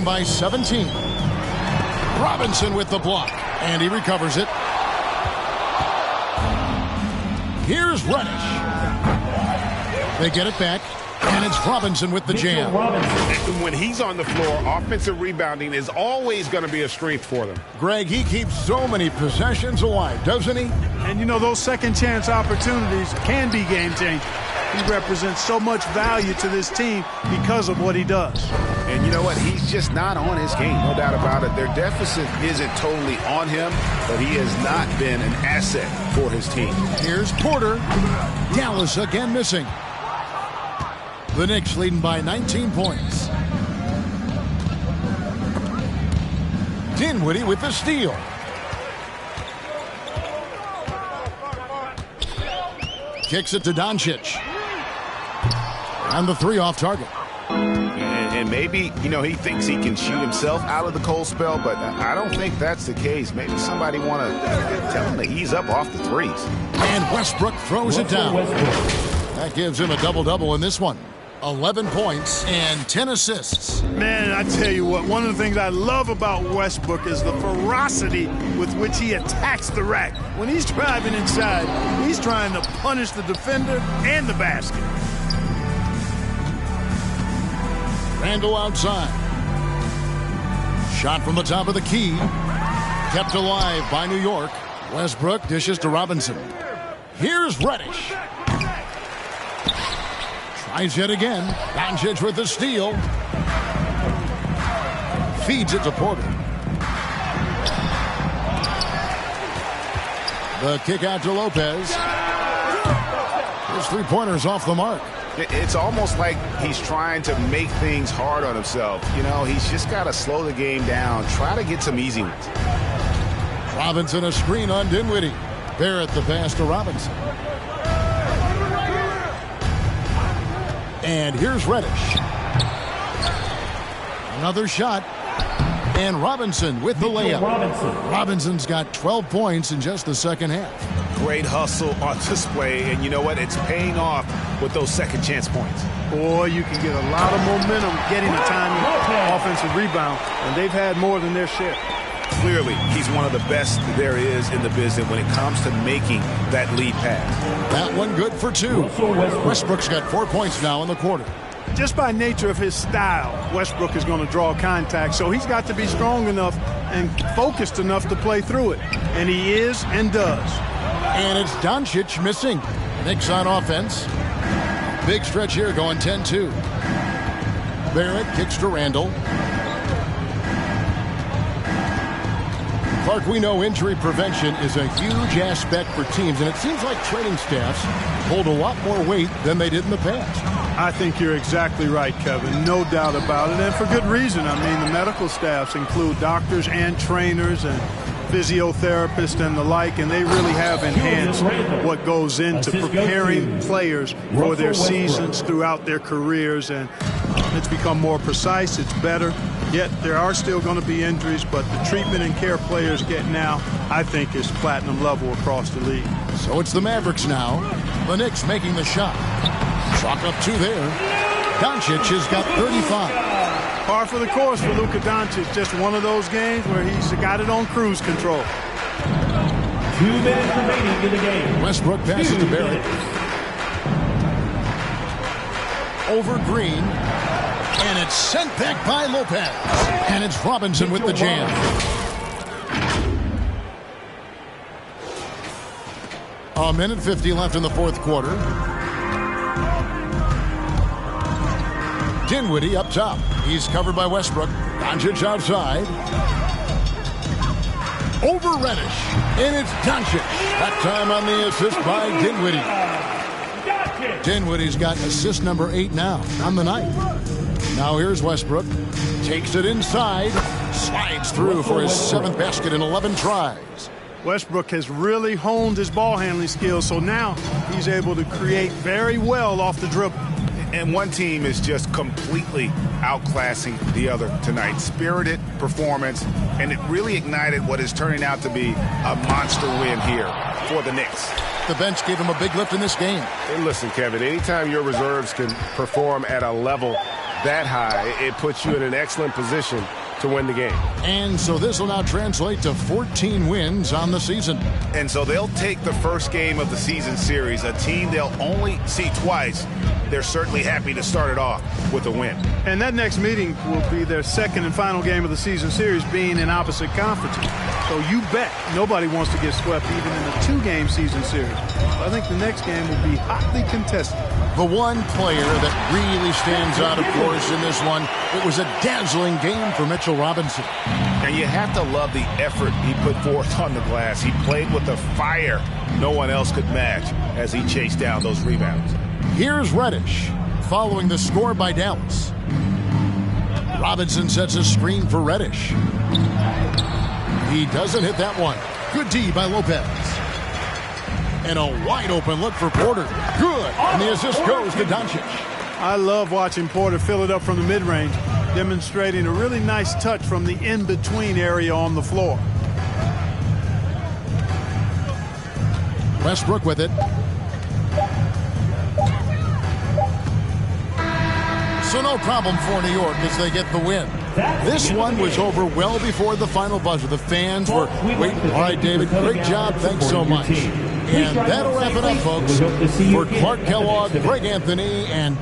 By 17. Robinson with the block, and he recovers it. Here's Reddish. They get it back, and it's Robinson with the jam. When he's on the floor, offensive rebounding is always going to be a strength for them. Greg, he keeps so many possessions alive, doesn't he? And you know, those second chance opportunities can be game changing. He represents so much value to this team because of what he does. And you know what? He's just not on his game, no doubt about it. Their deficit isn't totally on him, but he has not been an asset for his team. Here's Porter. Dallas again missing. The Knicks leading by 19 points. Dinwiddie with the steal. Kicks it to Doncic. And the three off target. And maybe, you know, he thinks he can shoot himself out of the cold spell, but I don't think that's the case. Maybe somebody want to tell him to ease up off the threes. And Westbrook throws it down. That gives him a double-double in this one. 11 points and 10 assists. Man, I tell you what, one of the things I love about Westbrook is the ferocity with which he attacks the rack. When he's driving inside, he's trying to punish the defender and the basket. Randall outside. Shot from the top of the key. Kept alive by New York. Westbrook dishes to Robinson. Here's Reddish. Tries yet again. Doncic with the steal. Feeds it to Porter. The kick out to Lopez. His three-pointers off the mark. It's almost like he's trying to make things hard on himself. You know, he's just got to slow the game down. Try to get some easy ones. Robinson a screen on Dinwiddie. Barrett the pass to Robinson. And here's Reddish. Another shot. And Robinson with the layup. Robinson's got 12 points in just the second half. Great hustle on display, and you know what? It's paying off with those second chance points. Boy, you can get a lot of momentum getting a timely offensive rebound, and they've had more than their share. Clearly, he's one of the best there is in the business when it comes to making that lead pass. That one good for two. Westbrook's got 4 points now in the quarter. Just by nature of his style, Westbrook is going to draw contact, so he's got to be strong enough and focused enough to play through it. And he is and does. And it's Doncic missing. Knicks on offense. Big stretch here going 10-2. Barrett kicks to Randall. Mark, we know injury prevention is a huge aspect for teams, and it seems like training staffs hold a lot more weight than they did in the past. I think you're exactly right, Kevin. No doubt about it, and for good reason. I mean, the medical staffs include doctors and trainers and physiotherapists and the like, and they really have enhanced what goes into preparing players for their seasons throughout their careers, and it's become more precise. It's better. Yet there are still going to be injuries, but the treatment and care players get now, I think, is platinum level across the league. So it's the Mavericks now. The Knicks making the shot. Chalk up 2 there. Doncic has got 35. Par for the course for Luka Doncic. Just one of those games where he's got it on cruise control. 2 minutes remaining in the game. Westbrook passes to Barrett. Over Green. And it's sent back by Lopez. And it's Robinson with the jam. A minute 50 left in the fourth quarter. Dinwiddie up top. He's covered by Westbrook. Doncic outside. Over Reddish. And it's Doncic. That time on the assist by Dinwiddie. Dinwiddie's got assist number 8 now on the night. Now here's Westbrook. Takes it inside. Slides through for his 7th basket in 11 tries. Westbrook has really honed his ball handling skills, so now he's able to create very well off the dribble. And one team is just completely outclassing the other tonight. Spirited performance, and it really ignited what is turning out to be a monster win here for the Knicks. The bench gave him a big lift in this game. And listen, Kevin, anytime your reserves can perform at a level that high, it puts you in an excellent position to win the game. And so this will now translate to 14 wins on the season. And so they'll take the first game of the season series, a team they'll only see twice. They're certainly happy to start it off with a win. And that next meeting will be their second and final game of the season series, being in opposite conferences. So you bet nobody wants to get swept even in a 2-game season series. I think the next game will be hotly contested. The one player that really stands out, of course, in this one, it was a dazzling game for Mitchell Robinson. And you have to love the effort he put forth on the glass. He played with a fire no one else could match as he chased down those rebounds. Here's Reddish following the score by Dallas. Robinson sets a screen for Reddish. He doesn't hit that one. Good D by Lopez. And a wide open look for Porter. Good. And the assist goes to Doncic. I love watching Porter fill it up from the mid-range, demonstrating a really nice touch from the in-between area on the floor. Westbrook with it. So no problem for New York as they get the win. This one was over well before the final buzzer. The fans were waiting. All right, David, great job. Thanks so much. And that'll wrap it up, folks. For Clark Kellogg, Greg Anthony, and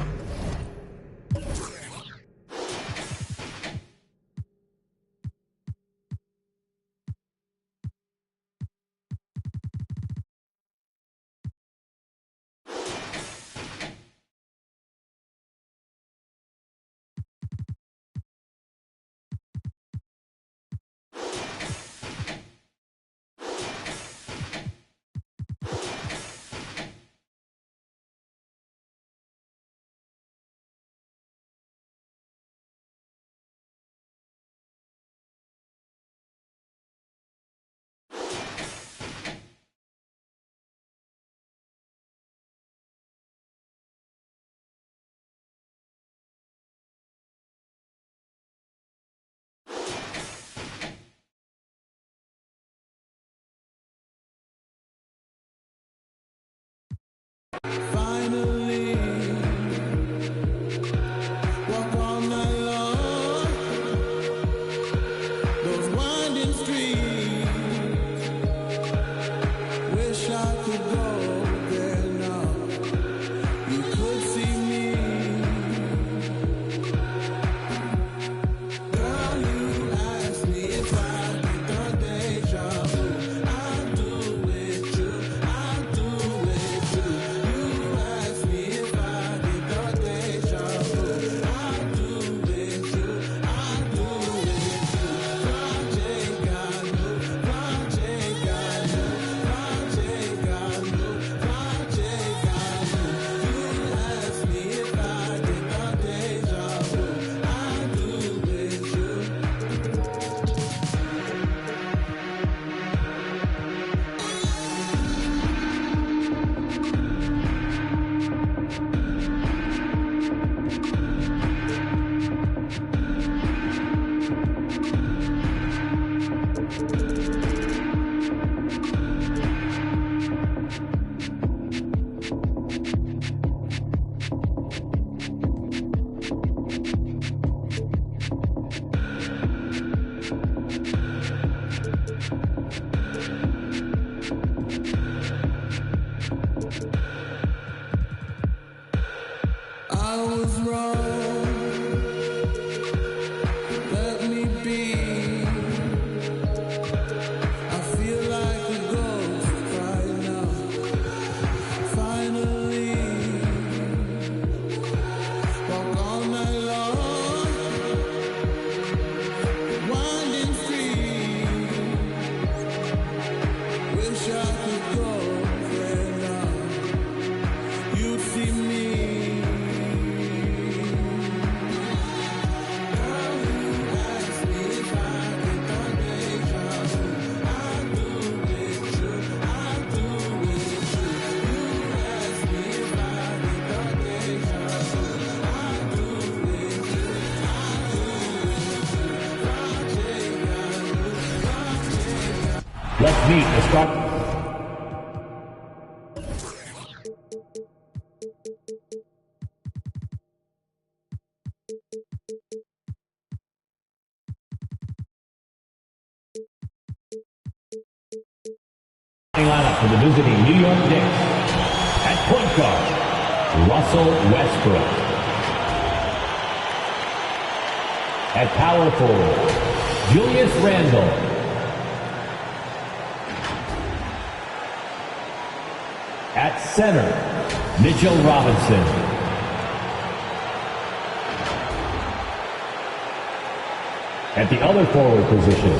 Let's meet the start. Lineup for the visiting New York Knicks. At point guard, Russell Westbrook. At power forward, Julius Randle. At center, Mitchell Robinson. At the other forward position,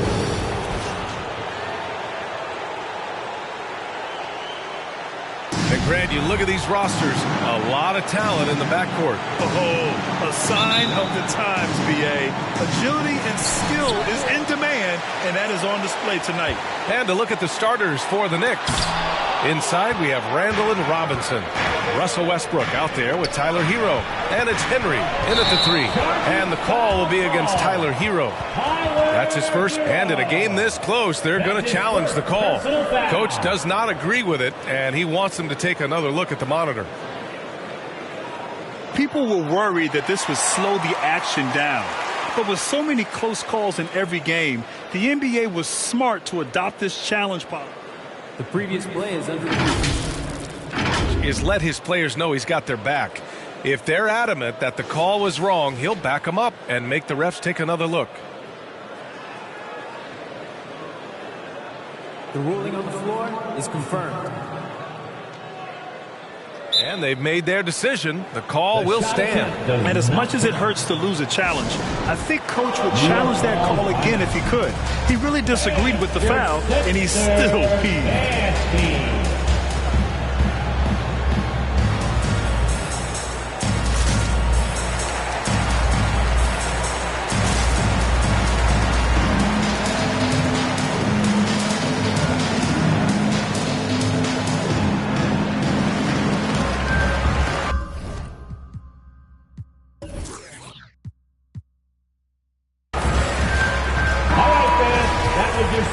Grant, you look at these rosters, a lot of talent in the backcourt. Oh, a sign of the times, B.A. Agility and skill is in demand, and that is on display tonight. And to look at the starters for the Knicks. Inside, we have Randle and Robinson. Russell Westbrook out there with Tyler Hero. And it's Henry in at the 3. And the call will be against Tyler Hero. That's his first. And in a game this close, they're going to challenge the call. Coach does not agree with it, and he wants them to take another look at the monitor. People were worried that this would slow the action down. But with so many close calls in every game, the NBA was smart to adopt this challenge policy. The previous play is under is let his players know he's got their back. If they're adamant that the call was wrong, he'll back them up and make the refs take another look. The ruling on the floor is confirmed. And they've made their decision. The call will stand. And as much as it hurts to lose a challenge, I think Coach would challenge that call again if he could. He really disagreed with the foul, and he's still peeved.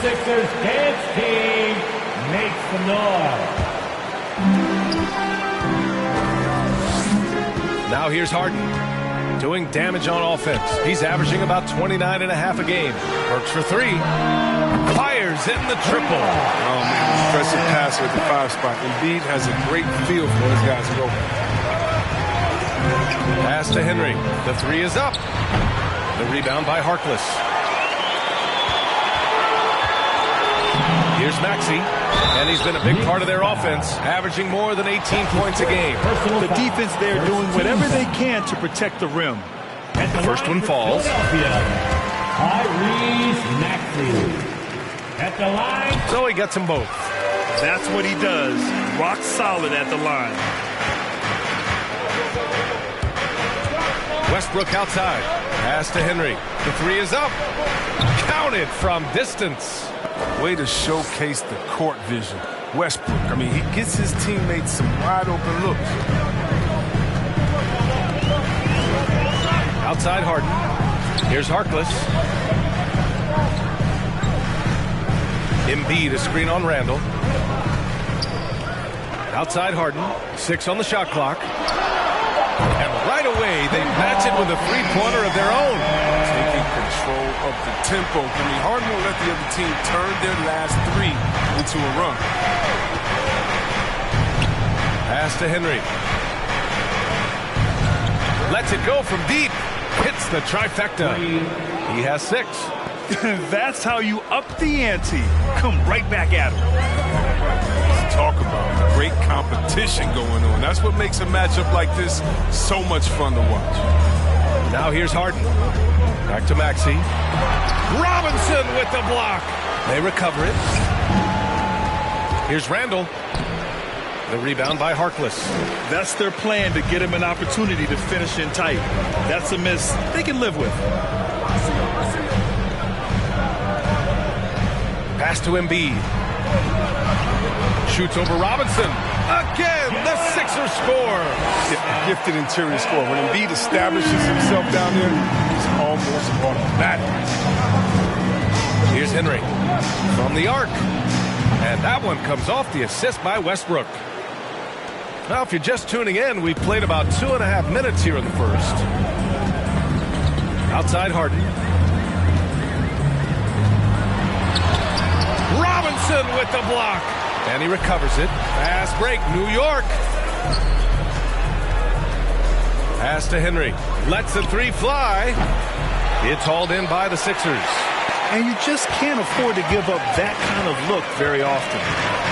Sixers dance team makes some noise. Now here's Harden doing damage on offense. He's averaging about 29 and a half a game. Works for 3. Fires in the triple. Oh, man, impressive passer at the 5 spot. Embiid has a great feel for his guys to go. Pass to Henry. The 3 is up. The rebound by Harkless. Here's Maxey, and he's been a big part of their offense, averaging more than 18 points a game. The defense there doing whatever they can to protect the rim. The first one falls. Tyrese Maxey at the line. So he gets them both. That's what he does. Rock solid at the line. Westbrook outside. Pass to Henry. The 3 is up. Counted from distance. Way to showcase the court vision. Westbrook, I mean, he gets his teammates some wide open looks. Outside Harden. Here's Harkless. Embiid, a screen on Randle. Outside Harden. 6 on the shot clock. And right away, they match it with a three-pointer of their own. Taking control of the tempo. I mean, Harden won't let the other team turn their last 3 into a run. Pass to Henry. Lets it go from deep. Hits the trifecta. He has 6. That's how you up the ante. Come right back at him. Let's talk about great competition going on. That's what makes a matchup like this so much fun to watch. Now here's Harden. Back to Maxey. Robinson with the block. They recover it. Here's Randle. The rebound by Harkless. That's their plan, to get him an opportunity to finish in tight. That's a miss they can live with. Pass to Embiid. Shoots over Robinson. Again, the Sixers score. Gifted interior score. When Embiid establishes himself down there, it's almost automatic. Here's Henry from the arc. And that one comes off the assist by Westbrook. Now, if you're just tuning in, we've played about 2.5 minutes here in the first. Outside Harden. Robinson with the block. And he recovers it. Fast break, New York. Pass to Henry. Lets the three fly. It's hauled in by the Sixers. And you just can't afford to give up that kind of look very often.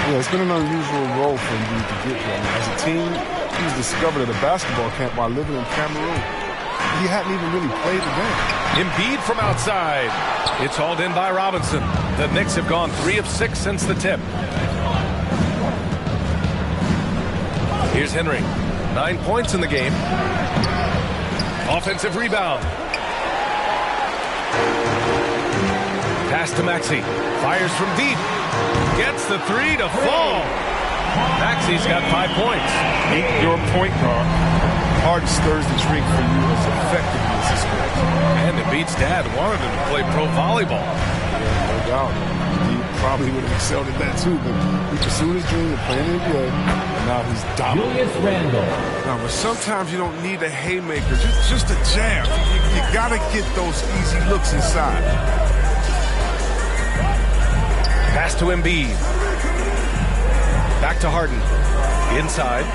Yeah, it's been an unusual role for him to get there. As a team, he was discovered at a basketball camp while living in Cameroon. He hadn't even really played the game. Embiid from outside. It's hauled in by Robinson. The Knicks have gone 3 of 6 since the tip. Here's Henry. 9 points in the game. Offensive rebound. Pass to Maxey. Fires from deep. Gets the three to fall. Maxey's got 5 points. Ain't your point guard. Harden stirs the drink for you as effectively as his scored. And Embiid's dad wanted him to play pro volleyball. Yeah, no doubt. He probably would have excelled at that too, but he pursued his dream of playing in the NBA, and now he's dominant. Julius Randle. No, but sometimes you don't need a haymaker, just a jam. You got to get those easy looks inside. Pass to Embiid. Back to Harden. Inside.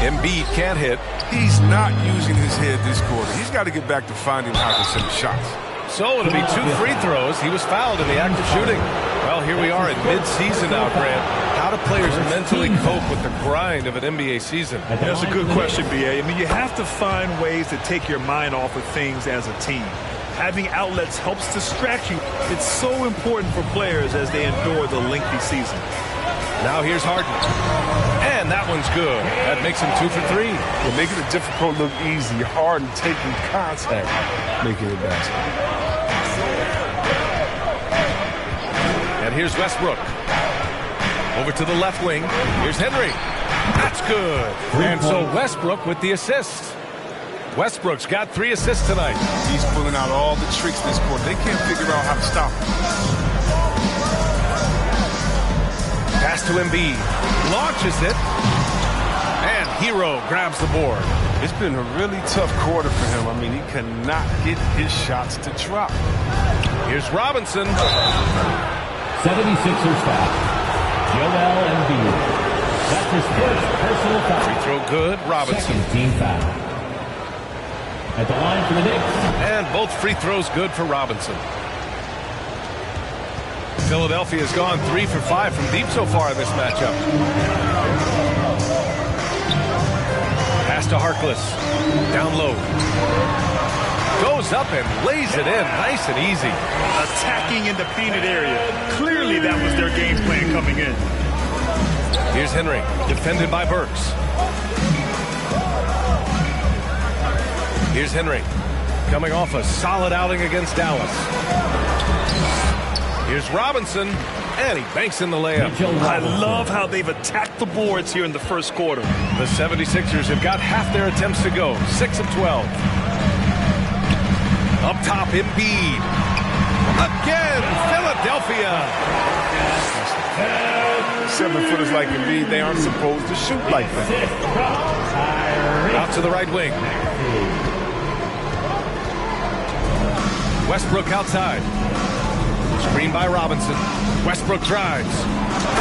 Embiid can't hit. He's not using his head this quarter. He's got to get back to finding how to send shots. So it'll be 2 free throws. He was fouled in the act of shooting. Well, here we are at mid-season now, Grant. How do players mentally cope with the grind of an NBA season? That's a good question, B.A. I mean, you have to find ways to take your mind off of things as a team. Having outlets helps distract you. It's so important for players as they endure the lengthy season. Now here's Harden. And that one's good. That makes him 2 for 3. You're making it difficult look easy. Harden taking contact, making it basket. And here's Westbrook. Over to the left wing. Here's Henry. That's good. And so Westbrook with the assist. Westbrook's got 3 assists tonight. He's pulling out all the tricks this quarter. They can't figure out how to stop him. Pass to Embiid. Launches it. And Hero grabs the board. It's been a really tough quarter for him. I mean, he cannot get his shots to drop. Here's Robinson. 76ers foul. Joel Embiid. That's his first personal foul. Free throw good. Robinson. Second team foul. At the line for the Knicks. And both free throws good for Robinson. Philadelphia has gone 3 for 5 from deep so far in this matchup. Pass to Harkless. Down low. Goes up and lays it in nice and easy. Attacking in the painted area. Clearly that was their game plan coming in. Here's Henry. Defended by Burks. Here's Henry. Coming off a solid outing against Dallas. Here's Robinson, and he banks in the layup. I love how they've attacked the boards here in the first quarter. The 76ers have got half their attempts to go, 6 of 12. Up top, Embiid. Again, Philadelphia. 7-footers like Embiid, they aren't supposed to shoot like that. Out to the right wing. Westbrook outside. Screen by Robinson. Westbrook drives.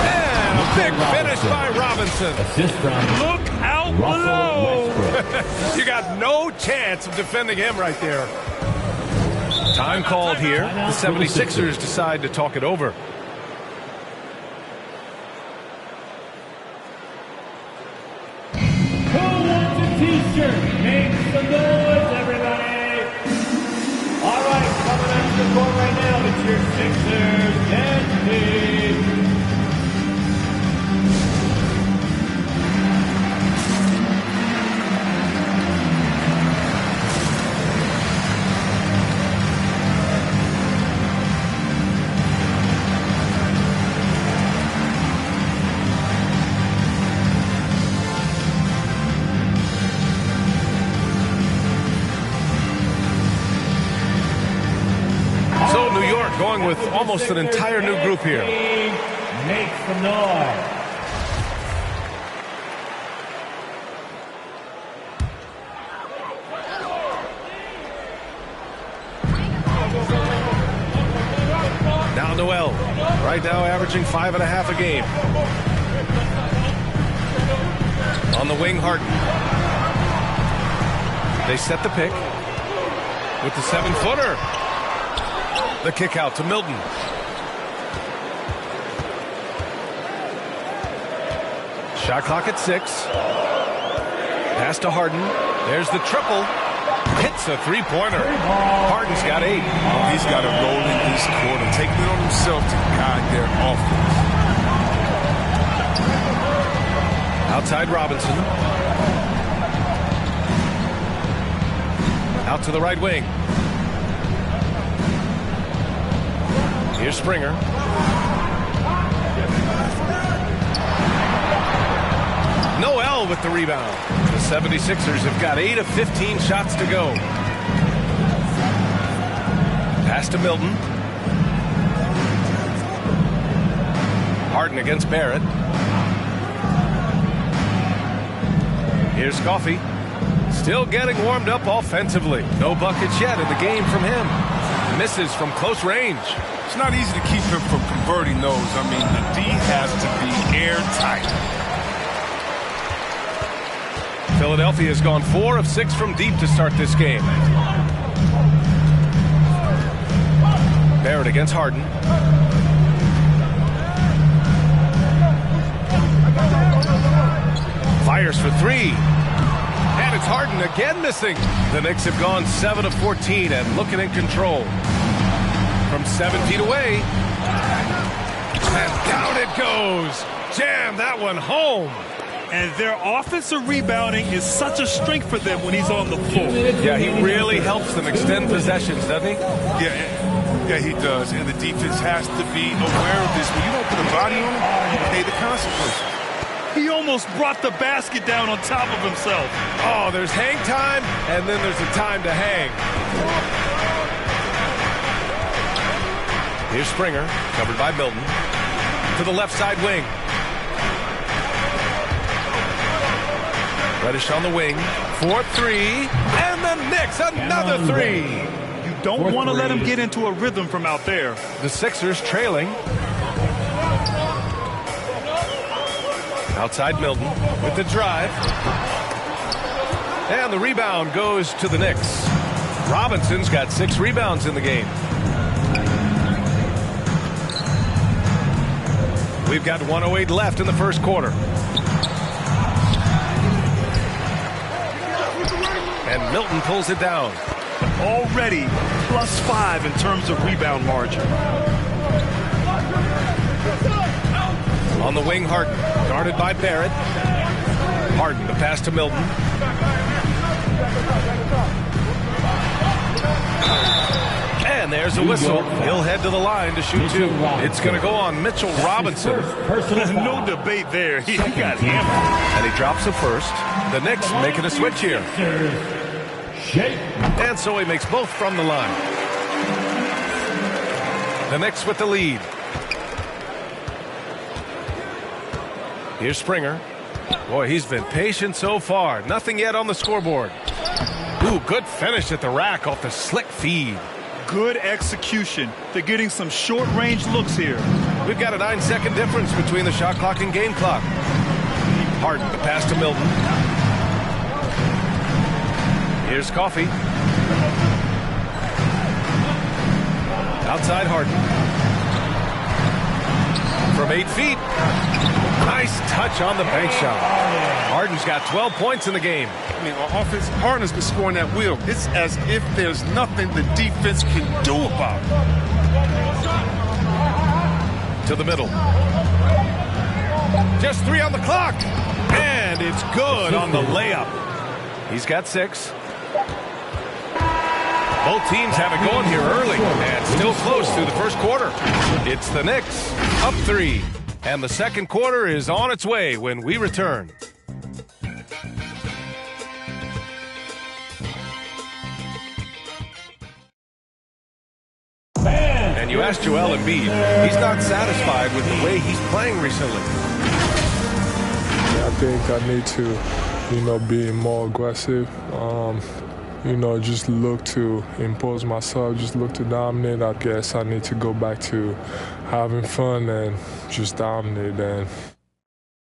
And a big finish by Robinson. Look out below. You got no chance of defending him right there. Time called here. The 76ers decide to talk it over. Who wants a t-shirt? Make some noise, everybody. All right, coming out to the court right now, it's your Sixers dance team. So New York Going with almost an entire new group here. Make some noise. Now Noel, right now averaging 5.5 a game. On the wing, Harden. They set the pick with the 7-footer. The kick out to Milton. Shot clock at 6. Pass to Harden. There's the triple. Hits a three-pointer. Harden's got 8. Oh, he's got a role in this quarter, taking it on himself to guide their offense. Outside Robinson. Out to the right wing. Here's Springer. Noel with the rebound. The 76ers have got 8 of 15 shots to go. Pass to Milton. Harden against Barrett. Here's Coffey. Still getting warmed up offensively. No buckets yet in the game from him. Misses from close range. It's not easy to keep him from converting those. I mean, the D has to be airtight. Philadelphia has gone 4 of 6 from deep to start this game. Barrett against Harden. Fires for 3. And it's Harden again missing. The Knicks have gone 7 of 14 and looking in control. From 7 feet away. And down it goes. Jam that one home. And their offensive rebounding is such a strength for them when he's on the floor. Yeah, he really helps them extend possessions, doesn't he? Yeah, he does. And the defense has to be aware of this. When you don't put a body on him, you pay the consequences. He almost brought the basket down on top of himself. Oh, there's hang time, and then there's a time to hang. Here's Springer, covered by Milton. To the left side wing. Reddish on the wing. 4-3. And the Knicks, another 3. You don't want to let him get into a rhythm from out there. The Sixers trailing. Outside Milton with the drive. And the rebound goes to the Knicks. Robinson's got 6 rebounds in the game. We've got 1:08 left in the first quarter. And Milton pulls it down. Already +5 in terms of rebound margin. On the wing, Harden, guarded by Barrett. Harden, the pass to Milton. And there's a whistle. He'll head to the line to shoot 2. It's going to go on Mitchell Robinson. No debate there. He got hammered. And he drops the first. The Knicks making a switch here. And so he makes both from the line. The Knicks with the lead. Here's Springer. Boy, he's been patient so far. Nothing yet on the scoreboard. Ooh, good finish at the rack off the slick feed. Good execution. They're getting some short-range looks here. We've got a 9-second difference between the shot clock and game clock. Harden, the pass to Milton. Here's Coffey. Outside Harden. From 8 feet. Nice touch on the bank shot. Harden's got 12 points in the game. I mean, on offense, Harden's been scoring at will. It's as if there's nothing the defense can do about it. To the middle. Just 3 on the clock. And it's good on the layup. He's got 6. Both teams have it going here early and still close through the first quarter. It's the Knicks up 3. And the second quarter is on its way when we return. And And you asked Joel Embiid. He's not satisfied with the way he's playing recently. I think I need to, be more aggressive. Just look to impose myself, just look to dominate. I guess I need to go back to having fun and just dominate. And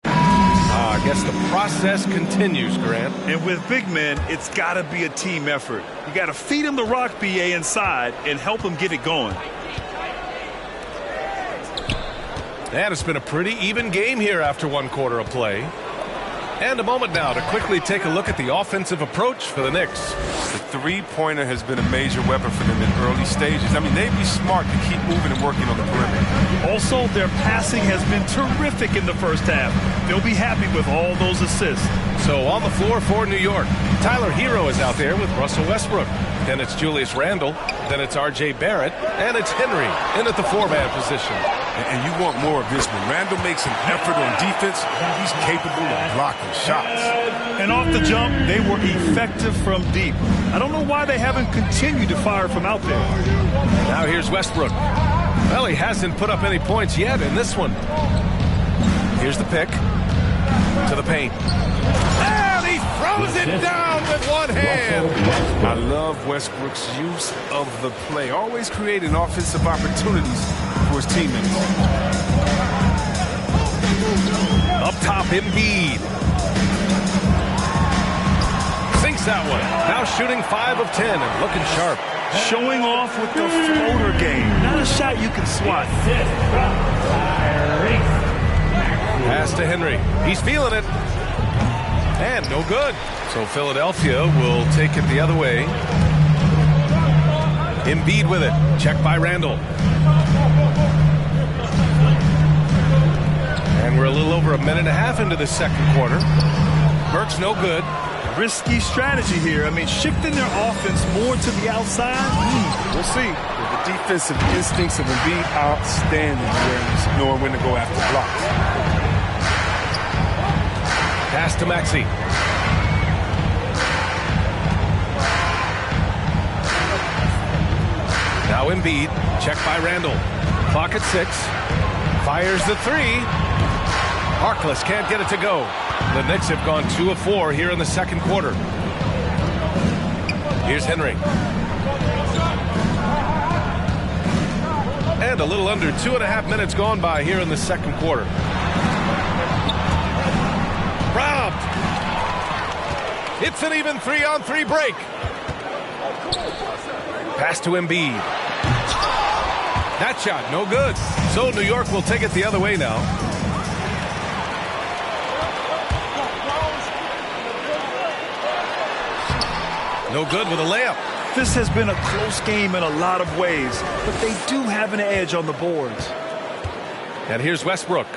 I guess the process continues, Grant. And with big men, it's got to be a team effort. You got to feed him the rock, BA, inside and help him get it going. And it's been a pretty even game here after one quarter of play. And a moment now to quickly take a look at the offensive approach for the Knicks. The three-pointer has been a major weapon for them in early stages. I mean, they'd be smart to keep moving and working on the perimeter. Also, their passing has been terrific in the first half. They'll be happy with all those assists. So on the floor for New York, Tyler Hero is out there with Russell Westbrook. Then it's Julius Randle. Then it's R.J. Barrett. And it's Henry in at the four-man position. And you want more of this one. Randle makes an effort on defense. He's capable of blocking shots. And off the jump, they were effective from deep. I don't know why they haven't continued to fire from out there. Now here's Westbrook. Well, he hasn't put up any points yet in this one. Here's the pick. To the paint. And he throws it down with one hand. I love Westbrook's use of the play. Always creating offensive opportunities for his teammates. Up top, Embiid. Sinks that one. Now shooting 5 of 10 and looking sharp. Showing off with the floater game. Not a shot you can swat. Pass to Henry. He's feeling it. And no good. So Philadelphia will take it the other way. Embiid with it. Checked by Randle. And we're a little over a minute and a half into the second quarter. Burke's no good. Risky strategy here. I mean, shifting their offense more to the outside. We'll see. The defensive instincts of Embiid outstanding, knowing when to go after blocks. Pass to Maxey. Now Embiid, checked by Randle. Clock at 6. Fires the 3. Harkless can't get it to go. The Knicks have gone 2 of 4 here in the second quarter. Here's Henry. And a little under 2.5 minutes gone by here in the second quarter. Robbed. It's an even 3-on-3 break. Pass to Embiid. That shot, no good. So New York will take it the other way now. No good with a layup. This has been a close game in a lot of ways, but they do have an edge on the boards. And here's Westbrook.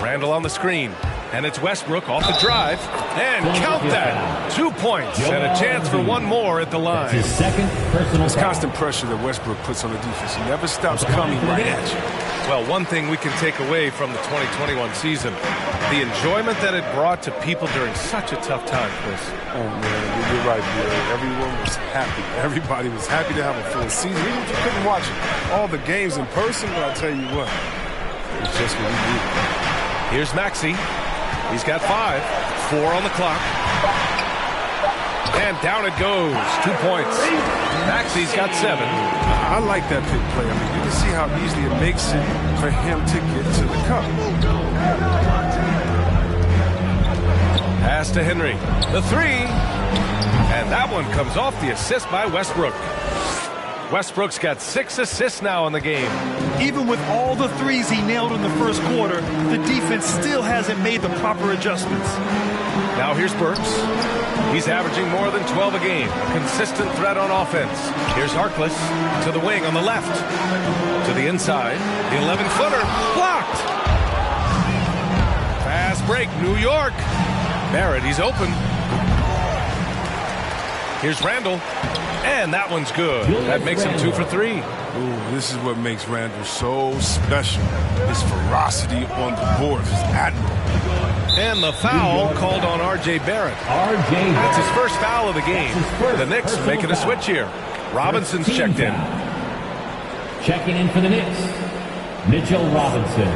Randle on the screen. And it's Westbrook off the drive. And count that. 2 points and a chance for one more at the line. His second personal It's constant pressure that Westbrook puts on the defense. He never stops coming right at you. Well, one thing we can take away from the 2021 season, the enjoyment that it brought to people during such a tough time, Chris. Oh, man, you're right, man. Everyone was happy. Everybody was happy to have a full season. Even if you couldn't watch all the games in person, but I'll tell you what, it's just what we do. Here's Maxey. He's got 5. 4 on the clock. And down it goes. 2 points. Maxey's got 7. I like that pick play. I mean, you can see how easily it makes it for him to get to the cup. Pass to Henry. The 3. And that one comes off the assist by Westbrook. Westbrook's got 6 assists now in the game. Even with all the threes he nailed in the first quarter, the defense still hasn't made the proper adjustments. Now here's Burks. He's averaging more than 12 a game. A consistent threat on offense. Here's Harkless to the wing on the left. To the inside. The 11-footer. Blocked. Fast break. New York. Barrett, he's open. Here's Randle. And that one's good. That makes him 2 for 3. Ooh, this is what makes Randle so special. His ferocity on the board is admirable. And the foul called on R.J. Barrett. That's his first foul of the game. The Knicks making a switch here. Robinson's checked in. Checking in for the Knicks, Mitchell Robinson.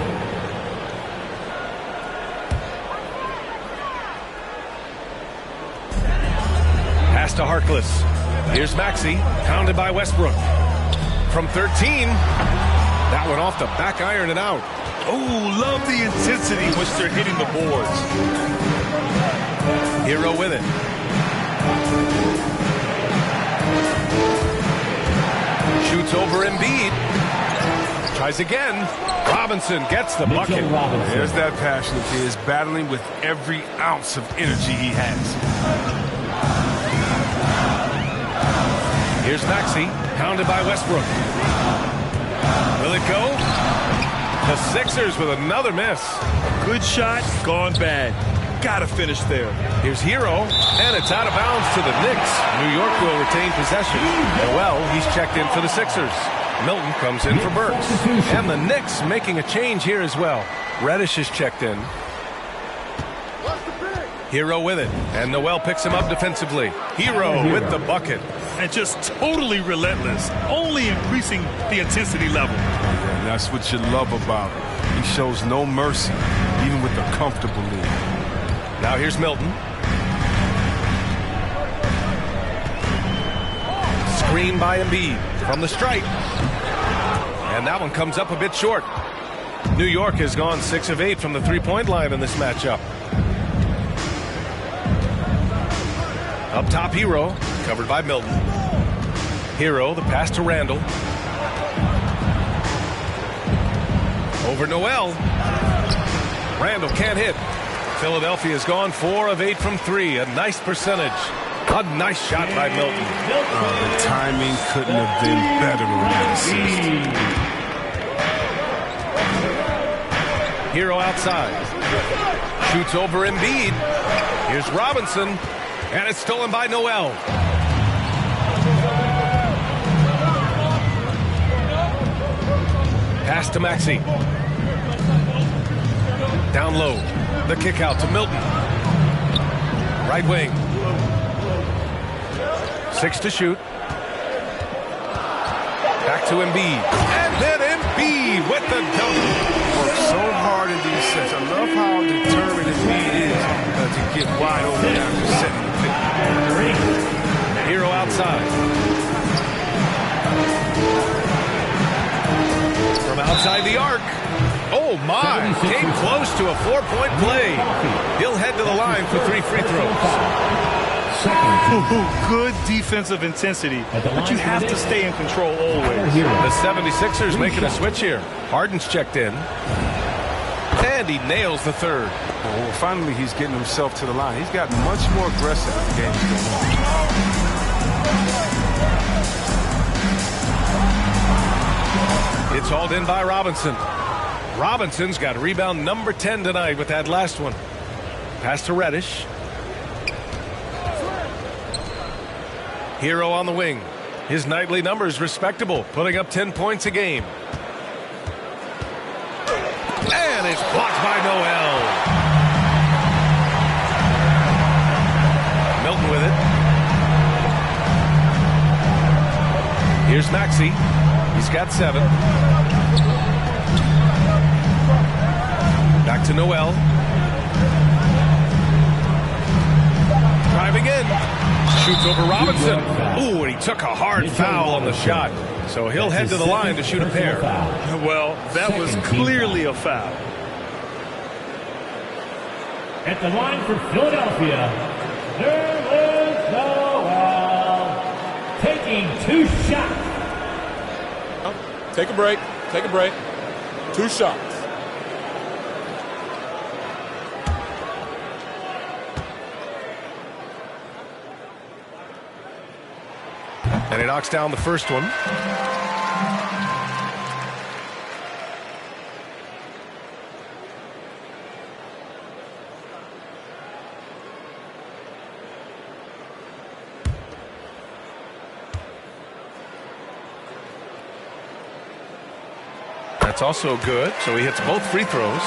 Pass to Harkless. Here's Maxey, pounded by Westbrook. From 13, that one off the back iron and out. Oh, love the intensity which they're hitting the boards. Hero with it. Shoots over Embiid. Tries again. Robinson gets the bucket. There's that passion of his, battling with every ounce of energy he has. Here's Maxey, pounded by Westbrook. Will it go? The Sixers with another miss. Good shot, gone bad. Gotta finish there. Here's Hero, and it's out of bounds to the Knicks. New York will retain possession. Well, he's checked in for the Sixers. Milton comes in for Burks. And the Knicks making a change here as well. Reddish is checked in. Hero with it, and Noel picks him up defensively. Hero with the bucket. And just totally relentless, only increasing the intensity level. And that's what you love about him. He shows no mercy, even with a comfortable lead. Now here's Milton. Screen by Embiid from the stripe. And that one comes up a bit short. New York has gone 6 of 8 from the three-point line in this matchup. Up top, Hero, covered by Milton. Hero, the pass to Randall. Over Noel. Randall can't hit. Philadelphia's gone 4 of 8 from 3. A nice percentage. A nice shot by Milton. The timing couldn't have been better on that assist. Hero outside. Shoots over Embiid. Here's Robinson. And it's stolen by Noel. Pass to Maxey. Down low. The kick out to Milton. Right wing. 6 to shoot. Back to Embiid. And then Embiid with the dunk. Works so hard in these sets. I love how determined Embiid is to get wide open after setting the pick. Hero outside. From outside the arc. Oh my, came close to a 4-point play. He'll head to the line for 3 free throws. Good defensive intensity, but you have to stay in control always. The 76ers making a switch here. Harden's checked in. And he nails the third. Well, finally he's getting himself to the line. He's gotten much more aggressive as the game's going on. It's hauled in by Robinson. Robinson's got rebound number 10 tonight with that last one. Pass to Reddish. Hero on the wing. His nightly numbers respectable, putting up 10 points a game. And it's blocked by Noel. Milton with it. Here's Maxey. He's got 7. Back to Noel. Driving in. Shoots over Robinson. Ooh, and he took a hard foul on the shot. So he'll head to the line to shoot a pair. Well, that was clearly a foul. At the line for Philadelphia, Nerlens Noel taking 2 shots. Take a break. Take a break. 2 shots. And he knocks down the first one. That's also good, so he hits both free throws.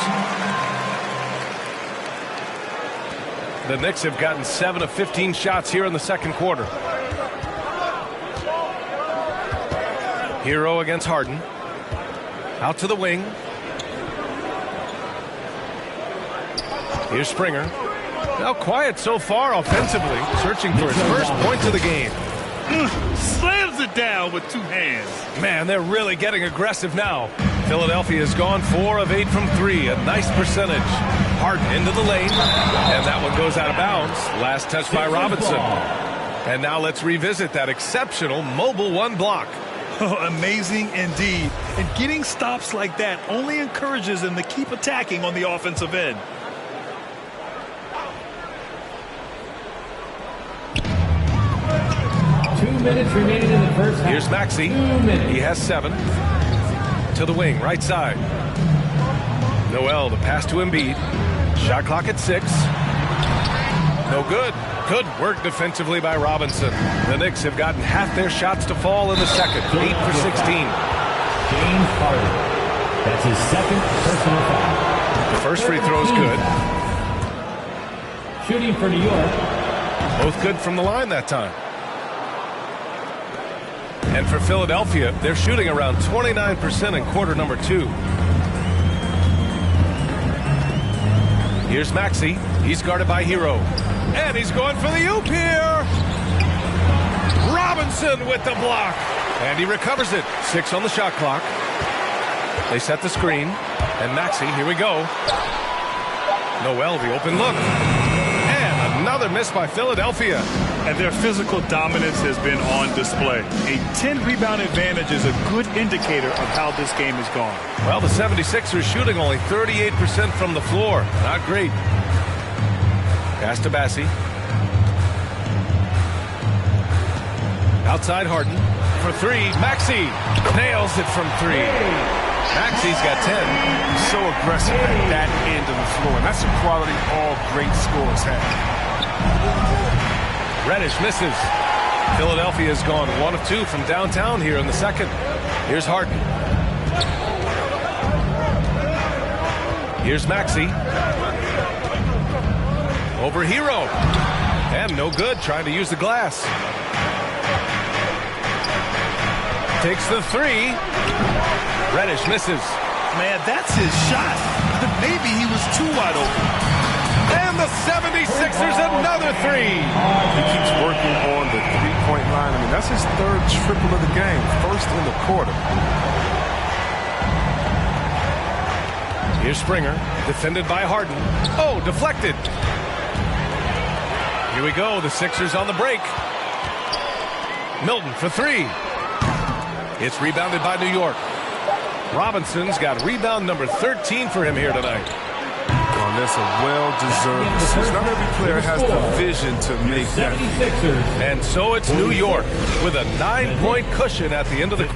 The Knicks have gotten 7 of 15 shots here in the second quarter. Hero against Harden. Out to the wing. Here's Springer. Now quiet so far offensively, searching for his first points of the game. Slams it down with two hands. Man, they're really getting aggressive now. Philadelphia has gone 4 of 8 from 3, a nice percentage. Harden into the lane, and that one goes out of bounds. Last touch by Robinson. And now let's revisit that exceptional mobile one block. Oh, amazing indeed. And getting stops like that only encourages them to keep attacking on the offensive end. Minutes remaining in the first half. Here's Maxey. He has 7. To the wing, right side. Noel, the pass to Embiid. Shot clock at 6. No good. Good work defensively by Robinson. The Knicks have gotten half their shots to fall in the second. 8 for 16. James Harden. That's his second personal foul. The first free throw is good. Shooting for New York. Both good from the line that time. And for Philadelphia, they're shooting around 29% in quarter number 2. Here's Maxey. He's guarded by Hero. And he's going for the oop here. Robinson with the block. And he recovers it. 6 on the shot clock. They set the screen. And Maxey, here we go. Noel, the open look. And another miss by Philadelphia. And their physical dominance has been on display. A 10-rebound advantage is a good indicator of how this game has gone. Well, the 76ers shooting only 38% from the floor. Not great. Pass to Bassie. Outside Harden. For 3, Maxey nails it from 3. Maxey's got 10. He's so aggressive at that end of the floor. And that's a quality all great scorers have. Reddish misses. Philadelphia has gone 1 of 2 from downtown here in the second. Here's Harden. Here's Maxey. Over Hero. And no good, trying to use the glass. Takes the 3. Reddish misses. Man, that's his shot. But maybe he was too wide open. And the 76ers another 3. He keeps working on the three-point line. I mean, that's his 3rd triple of the game. First in the quarter. Here's Springer, defended by Harden. Oh, deflected. Here we go, the Sixers on the break. Milton for 3. It's rebounded by New York. Robinson's got rebound number 13 for him here tonight. Well, that's a well-deserved assist. Not every player has the vision to make that. And so it's New York with a 9-point cushion at the end of the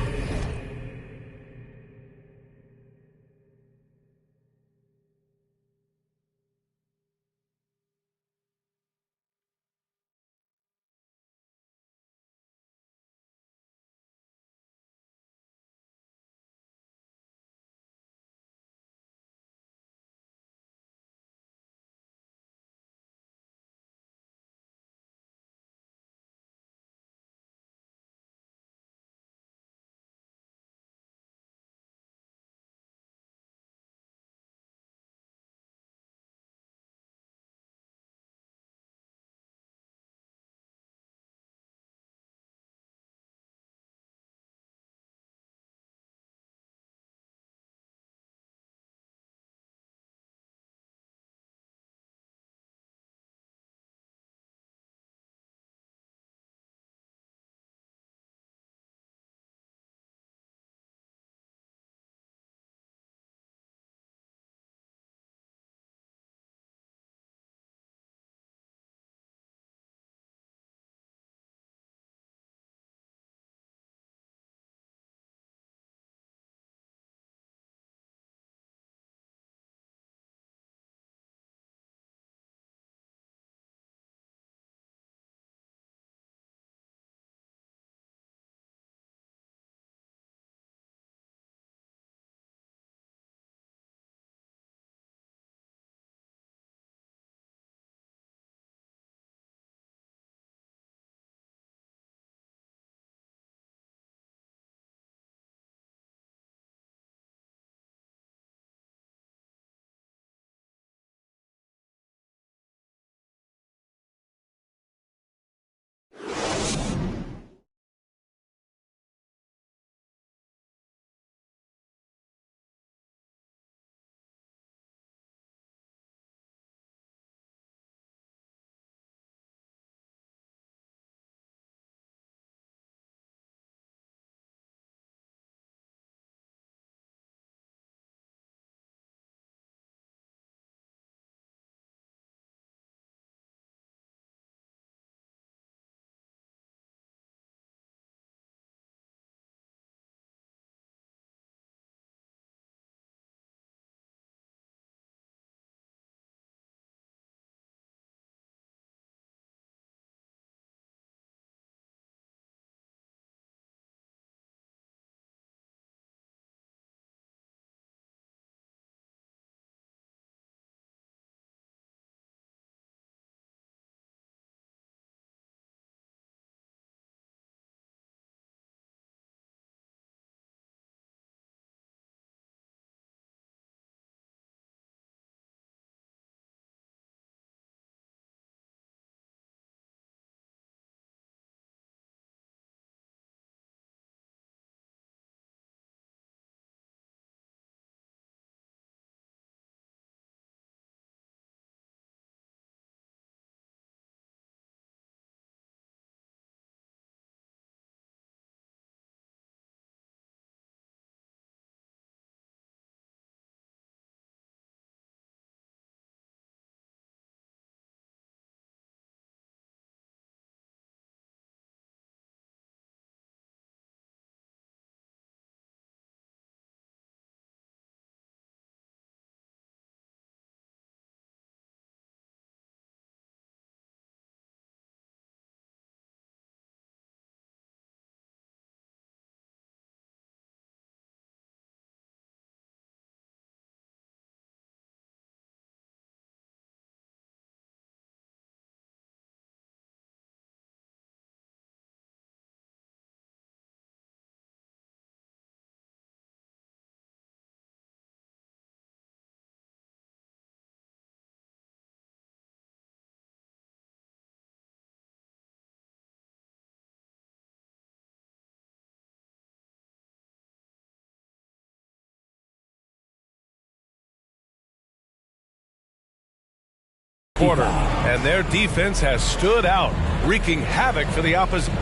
quarter, and their defense has stood out, wreaking havoc for the opposition.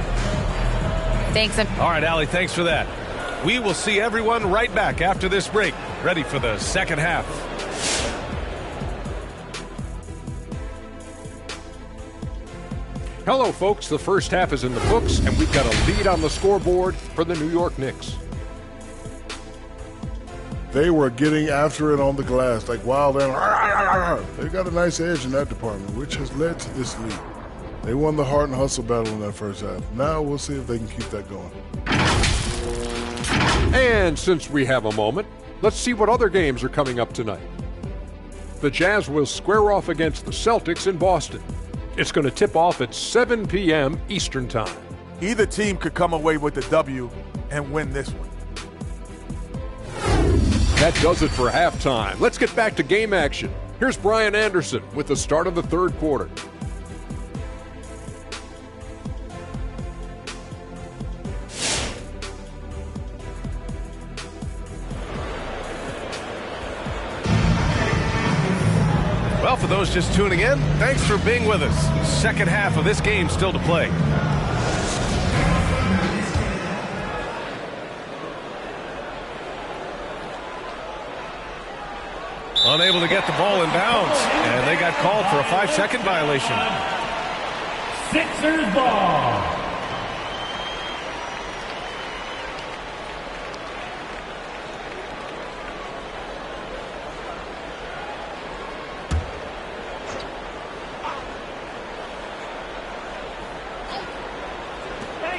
Thanks. All right, Allie, thanks for that. We will see everyone right back after this break, ready for the second half. Hello, folks. The first half is in the books, and we've got a lead on the scoreboard for the New York Knicks. They were getting after it on the glass like wild animals. They got a nice edge in that department, which has led to this lead. They won the heart and hustle battle in that first half. Now we'll see if they can keep that going. And since we have a moment, let's see what other games are coming up tonight. The Jazz will square off against the Celtics in Boston. It's going to tip off at 7 p.m. Eastern Time. Either team could come away with the W and win this one. That does it for halftime. Let's get back to game action. Here's Brian Anderson with the start of the third quarter. Well, for those just tuning in, thanks for being with us. Second half of this game still to play. Unable to get the ball in bounds, and they got called for a 5-second violation. Sixers ball.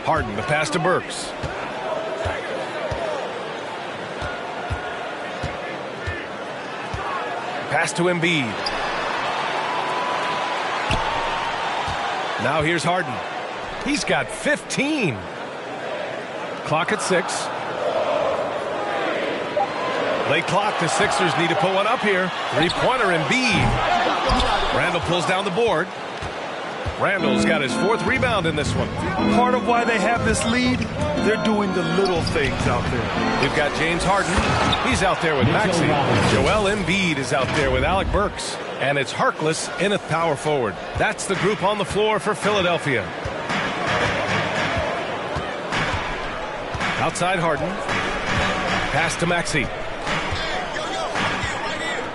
Harden, the pass to Burks. Pass to Embiid. Now here's Harden. He's got 15. Clock at 6. Late clock. The Sixers need to put one up here. Three-pointer Embiid. Randall pulls down the board. Randall's got his 4th rebound in this one. Part of why they have this lead, they're doing the little things out there. We've got James Harden. He's out there with Maxey. Joel Embiid is out there with Alec Burks. And it's Harkless in at power forward. That's the group on the floor for Philadelphia. Outside Harden. Pass to Maxey.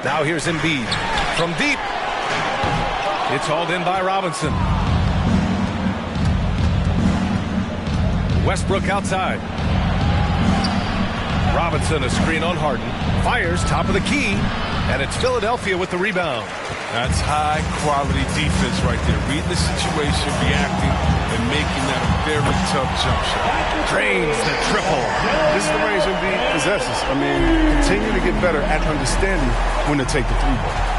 Now here's Embiid. From deep. It's hauled in by Robinson. Westbrook outside. Robinson, a screen on Harden. Fires top of the key. And it's Philadelphia with the rebound. That's high-quality defense right there. Reading the situation, reacting, and making that a very tough jump shot. Drains the triple. This is the range Embiid possesses. I mean, continue to get better at understanding when to take the three-ball.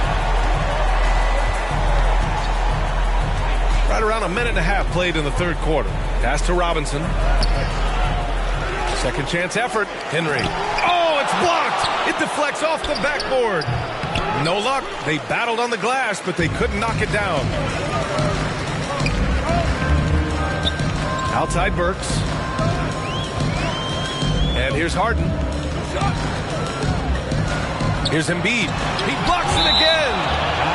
Right around a minute and a half played in the third quarter. Pass to Robinson. Second chance effort. Henry. Oh, it's blocked. It deflects off the backboard. No luck. They battled on the glass, but they couldn't knock it down. Outside Burks. And here's Harden. Here's Embiid. He blocks it again.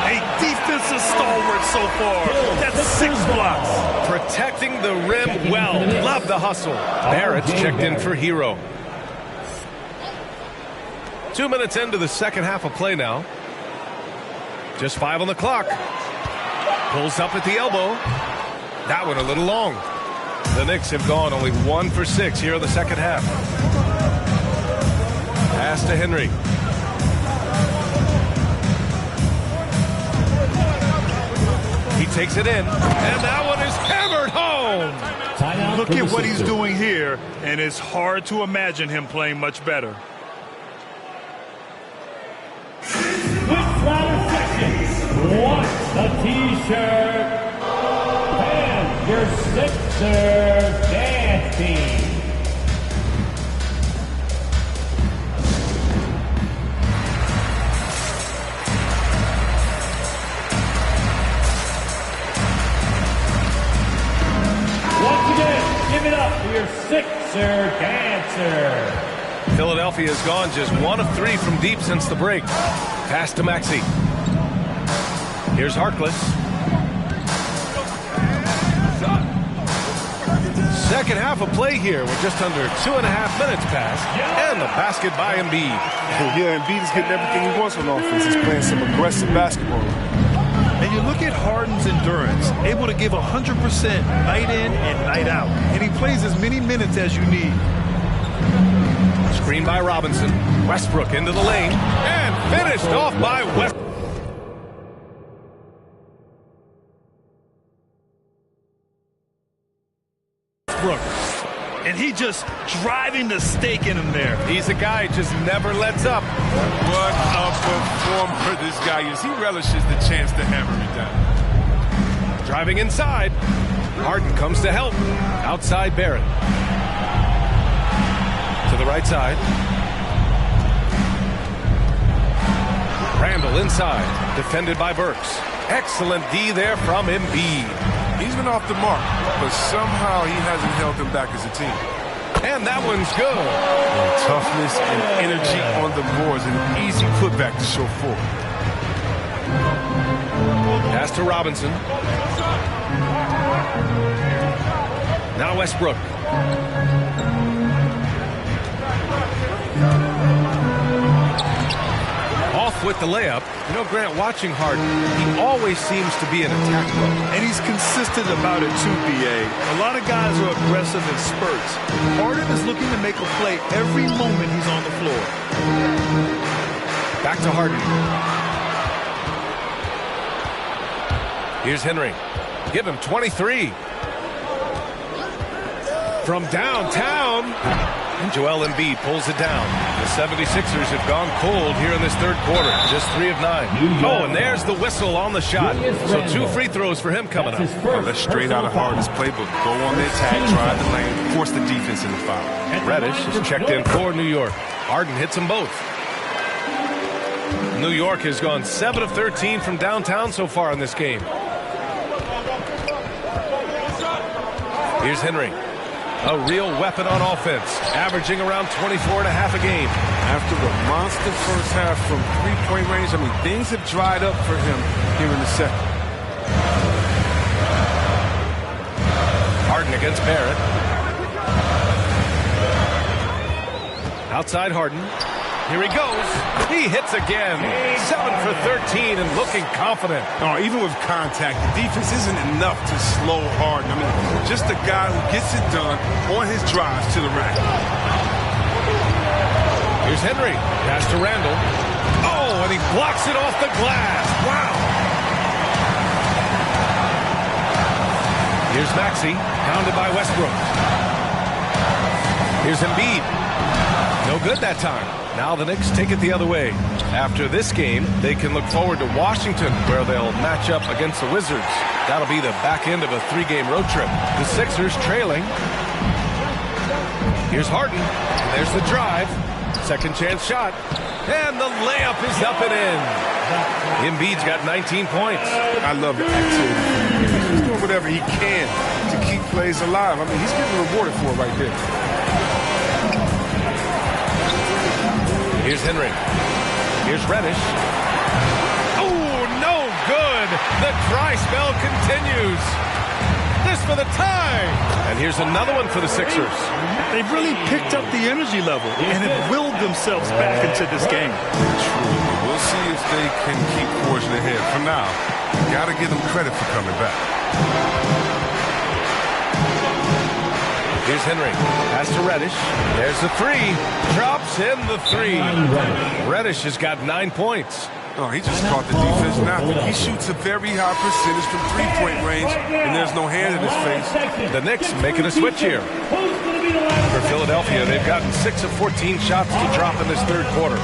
A defensive stalwart so far. That's 6 blocks. Protecting the rim well. Love the hustle. Barrett's checked in for Hero. 2 minutes into the second half of play now. Just 5 on the clock. Pulls up at the elbow. That one a little long. The Knicks have gone only 1 for 6 here in the second half. Pass to Henry. He takes it in, and that one is hammered home. Look at what he's doing here, and it's hard to imagine him playing much better. Switch round seconds. Watch the T-shirt. And your Sixers dance team. Give it up for your Sixer dancer. Philadelphia has gone just 1 of 3 from deep since the break. Pass to Maxey. Here's Harkless. Second half of play here. We're just under 2.5 minutes past. And the basket by Embiid. Yeah, Embiid is getting everything he wants on offense. He's playing some aggressive basketball. And you look at Harden's endurance, able to give 100% night in and night out. And he plays as many minutes as you need. Screen by Robinson. Westbrook into the lane. And finished off by Westbrook. And he just driving the stake in him there. He's a guy who just never lets up. What a performer this guy is. He relishes the chance to hammer it down. Driving inside. Harden comes to help. Outside Barrett. To the right side. Randall inside. Defended by Burks. Excellent D there from Embiid. He's been off the mark, but somehow he hasn't held them back as a team. And that one's good. And toughness and energy on the boards, an easy putback to show forward. Pass to Robinson. Now Westbrook. Off with the layup. You know, Grant, watching Harden, he always seems to be in attack mode. And he's consistent about it too, B.A. A lot of guys are aggressive in spurts. Harden is looking to make a play every moment he's on the floor. Back to Harden. Here's Henry. Give him 23. From downtown. And Joel Embiid pulls it down. The 76ers have gone cold here in this third quarter. Just 3 of 9. Oh, and there's the whistle on the shot. So 2 free throws for him coming up. Oh, that's straight out of Harden's playbook. Go on the attack, drive the lane, force the defense into foul. Reddish is checked in for New York. Harden hits them both. New York has gone 7 of 13 from downtown so far in this game. Here's Henry. A real weapon on offense, averaging around 24.5 a game. After a monster first half from three-point range, I mean, things have dried up for him here in the second. Harden against Barrett. Outside Harden. Here he goes. He hits again. 7 for 13 and looking confident. Oh, even with contact, the defense isn't enough to slow Harden. I mean, just a guy who gets it done on his drives to the rack. Here's Henry. Pass to Randall. Oh, and he blocks it off the glass. Wow. Here's Maxey. Pounded by Westbrook. Here's Embiid. No good that time. Now the Knicks take it the other way. After this game, they can look forward to Washington, where they'll match up against the Wizards. That'll be the back end of a 3-game road trip. The Sixers trailing. Here's Harden. There's the drive. Second chance shot. And the layup is up and in. Embiid's got 19 points. I love the activity. He's doing whatever he can to keep plays alive. I mean, he's getting rewarded for it right there. Here's Henry. Here's Reddish. Oh, no good. The dry spell continues. This for the tie. And here's another one for the Sixers. They've really picked up the energy level and have willed themselves back into this game. Truly. We'll see if they can keep forging ahead. For now, got to give them credit for coming back. Here's Henry. Pass to Reddish. There's the 3. Drops in the 3. Reddish has got 9 points. Oh, he just caught the defense napping. He shoots a very high percentage from three-point range, and there's no hand in his face. The Knicks making a switch here. For Philadelphia, they've gotten 6 of 14 shots to drop in this third quarter.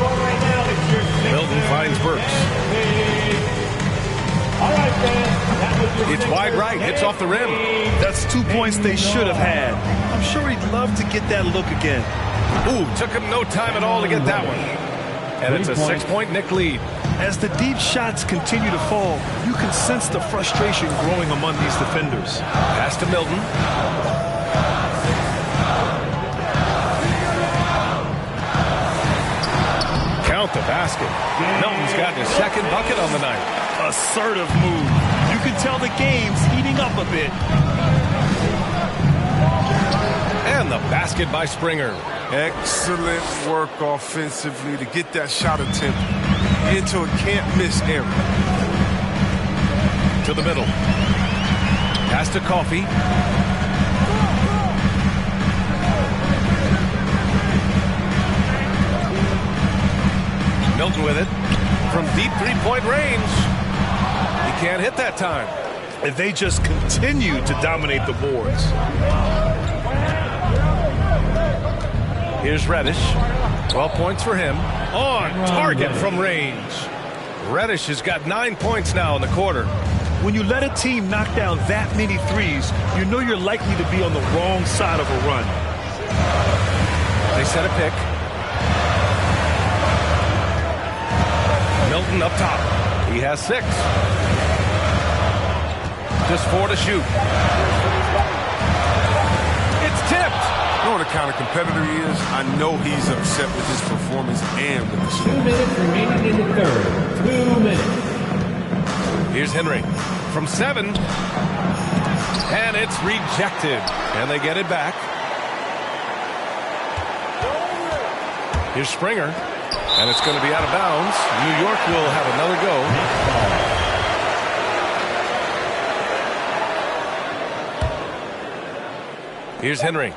Milton finds Burks. It's wide right, hits off the rim. That's 2 points they should have had. I'm sure he'd love to get that look again. Ooh, took him no time at all to get that one. And it's a 6-point Knick lead. As the deep shots continue to fall, you can sense the frustration growing among these defenders. Pass to Milton. Count the basket. Milton's got his second bucket on the night. assertive move. You can tell the game's heating up a bit. And the basket by Springer. Excellent work offensively to get that shot attempt into a can't-miss area. To the middle. Pass to Coffey. Milton with it. From deep three-point range. He can't hit that time. And they just continue to dominate the boards. Here's Reddish. 12 points for him. On target from range. Reddish has got 9 points now in the quarter. When you let a team knock down that many threes, you know you're likely to be on the wrong side of a run. They set a pick. Milton up top. He has 6. Just 4 to shoot. It's tipped. You know what kind of competitor he is? I know he's upset with his performance and with the shot. 2 minutes remaining in the third. 2 minutes. Here's Henry from 7. And it's rejected. And they get it back. Here's Springer. And it's going to be out of bounds. New York will have another go. Here's Henry.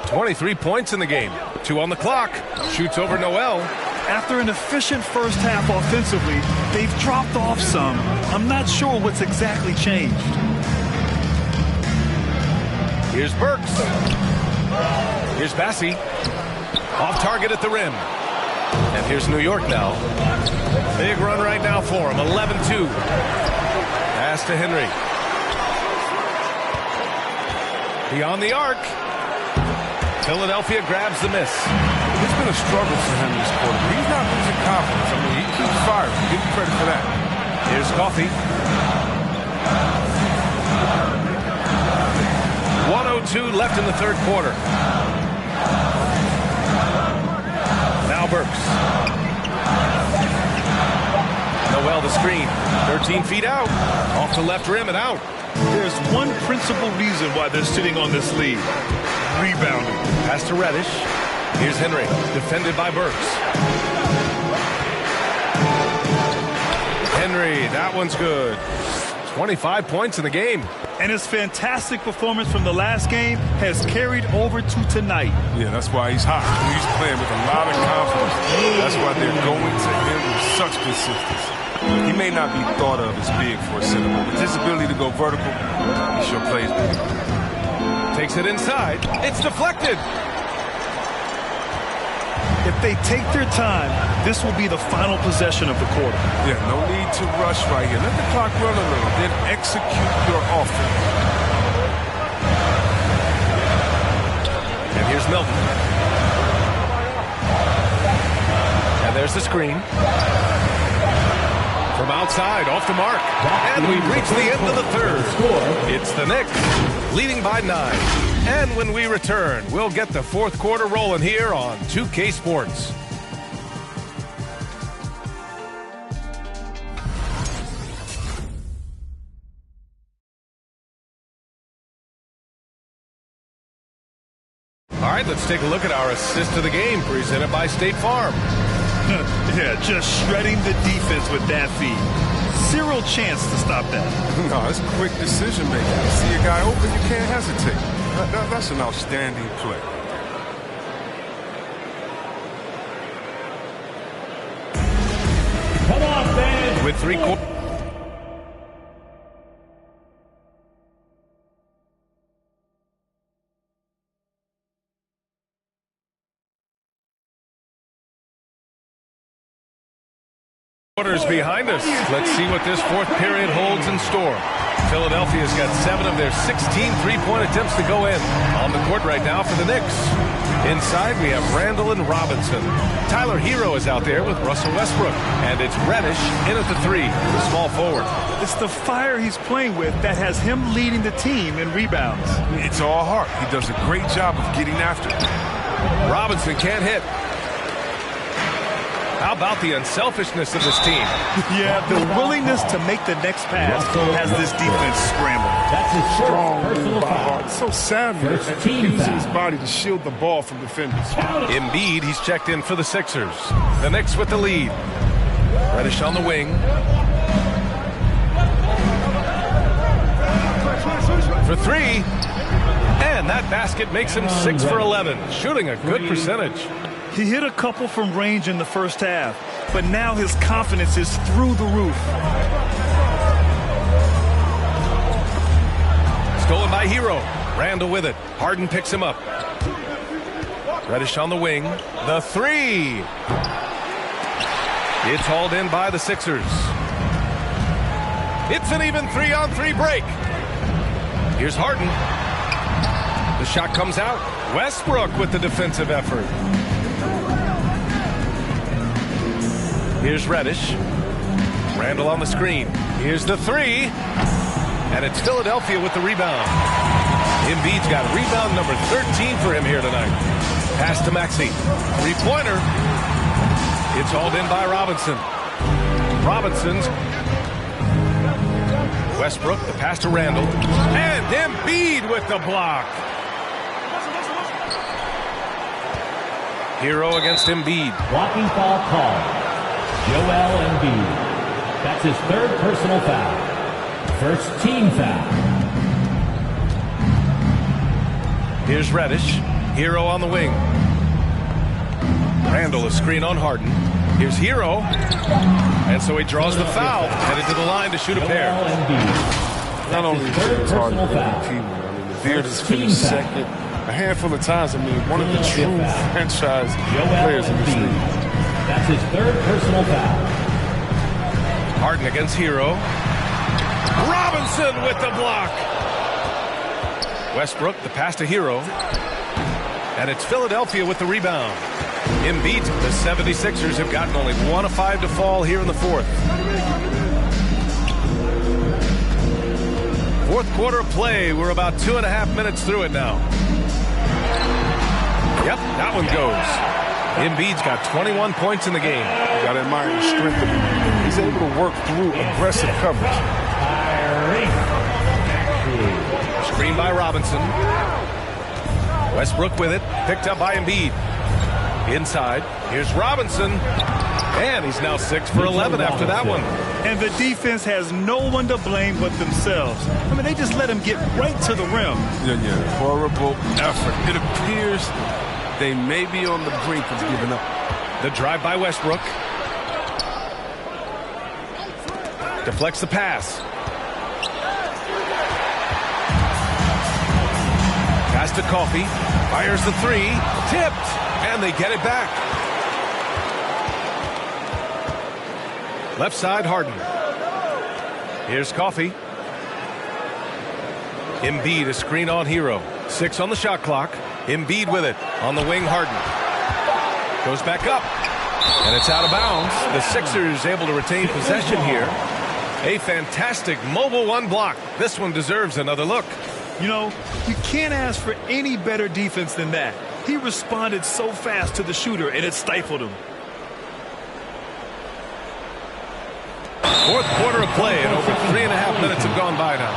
23 points in the game. 2 on the clock. Shoots over Noel. After an efficient first half offensively, they've dropped off some. I'm not sure what's exactly changed. Here's Burks. Here's Bassey. Off target at the rim. And here's New York now. Big run right now for him. 11-2. Pass to Henry. Beyond the arc. Philadelphia grabs the miss. It's been a struggle for him this quarter. He's not losing confidence. I mean, he keeps firing. Give him credit for that. Here's Coffey. 1:02 left in the third quarter. Now Burks. Noel the screen. 13 feet out. Off the left rim and out. There's one principal reason why they're sitting on this lead. Rebounding. Pass to Reddish. Here's Henry. Defended by Burks. Henry, that one's good. 25 points in the game. And his fantastic performance from the last game has carried over to tonight. Yeah, that's why he's hot. He's playing with a lot of confidence. That's why they're going to him with such consistency. He may not be thought of as big for a center, but with his ability to go vertical, he sure plays big. Takes it inside. It's deflected. If they take their time, this will be the final possession of the quarter. Yeah, no need to rush right here. Let the clock run a little, then execute your offense. And here's Milton. And there's the screen. From outside, off the mark. And we've reached the end of the third. It's the Knicks, leading by 9. And when we return, we'll get the fourth quarter rolling here on 2K Sports. All right, let's take a look at our assist of the game presented by State Farm. Yeah, just shredding the defense with that feed. Zero chance to stop that. No, it's quick decision making. You see a guy open, you can't hesitate. That's an outstanding play. Come on, fans. With 3 quarters. Behind us. Let's see what this fourth period holds in store. Philadelphia's got 7 of their 16 three-point attempts to go in. On the court right now for the Knicks. Inside, we have Randall and Robinson. Tyler Hero is out there with Russell Westbrook. And it's Reddish in at the 3, the small forward. It's the fire he's playing with that has him leading the team in rebounds. It's all heart. He does a great job of getting after it. Robinson can't hit. How about the unselfishness of this team? Yeah, the willingness to make the next pass has this defense scrambled. That's his Strong personal move by foul. Harden. So savvy at using his body to shield the ball from defenders. Embiid, he's checked in for the Sixers. The Knicks with the lead. Reddish on the wing. For three. And that basket makes him 6 for 11, shooting a good percentage. He hit a couple from range in the first half, but now his confidence is through the roof. Stolen by Hero. Randall with it. Harden picks him up. Reddish on the wing. The three. It's hauled in by the Sixers. It's an even 3-on-3 break. Here's Harden. The shot comes out. Westbrook with the defensive effort. Here's Reddish. Randall on the screen. Here's the three. And it's Philadelphia with the rebound. Embiid's got rebound number 13 for him here tonight. Pass to Maxey. Three-pointer. It's hauled in by Robinson. Robinson's. Westbrook, the pass to Randall. And Embiid with the block. Hero against Embiid. Blocking foul call. Joel Embiid. That's his third personal foul. First team foul. Here's Reddish. Hero on the wing. Randall, a screen on Harden. Here's Hero. And so he draws the foul. Headed to the line to shoot a pair. Not only is James Harden an MVP winner, I mean, the Beard has finished second a handful of times. I mean, one of the true franchise players in this league. That's his third personal foul. Harden against Hero. Robinson with the block. Westbrook, the pass to Hero. And it's Philadelphia with the rebound. Embiid, the 76ers have gotten only 1 of 5 to fall here in the fourth. Fourth quarter of play. We're about 2.5 minutes through it now. Yep, that one goes. Embiid's got 21 points in the game. You got to admire the strength of him. He's able to work through aggressive coverage. Screen by Robinson. Westbrook with it. Picked up by Embiid. Inside. Here's Robinson. And he's now 6 for 11 after that one. And the defense has no one to blame but themselves. I mean, they just let him get right to the rim. Yeah. Horrible effort. It appears they may be on the brink of giving up. The drive by Westbrook. Deflects the pass. Pass to Coffey. Fires the three. Tipped. And they get it back. Left side, Harden. Here's Coffey. Embiid, a screen on Hero. 6 on the shot clock. Embiid with it. On the wing, Harden. Goes back up. And it's out of bounds. The Sixers able to retain possession here. A fantastic mobile one block. This one deserves another look. You know, you can't ask for any better defense than that. He responded so fast to the shooter, and it stifled him. Fourth quarter of play, and over 3.5 minutes have gone by now.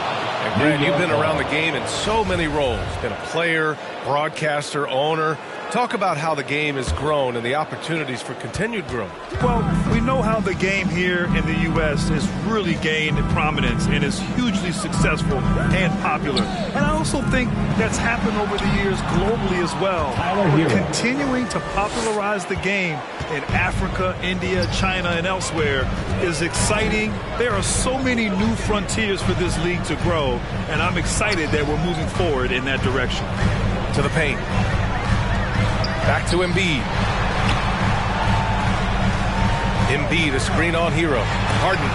And Grant, you've been around the game in so many roles. Been a player, broadcaster, owner. Talk about how the game has grown and the opportunities for continued growth. Well, we know how the game here in the U.S. has really gained prominence and is hugely successful and popular. And I also think that's happened over the years globally as well. We're continuing to popularize the game in Africa, India, China, and elsewhere is exciting. There are so many new frontiers for this league to grow, and I'm excited that we're moving forward in that direction. To the paint. Back to Embiid. Embiid, a screen on Hero. Harden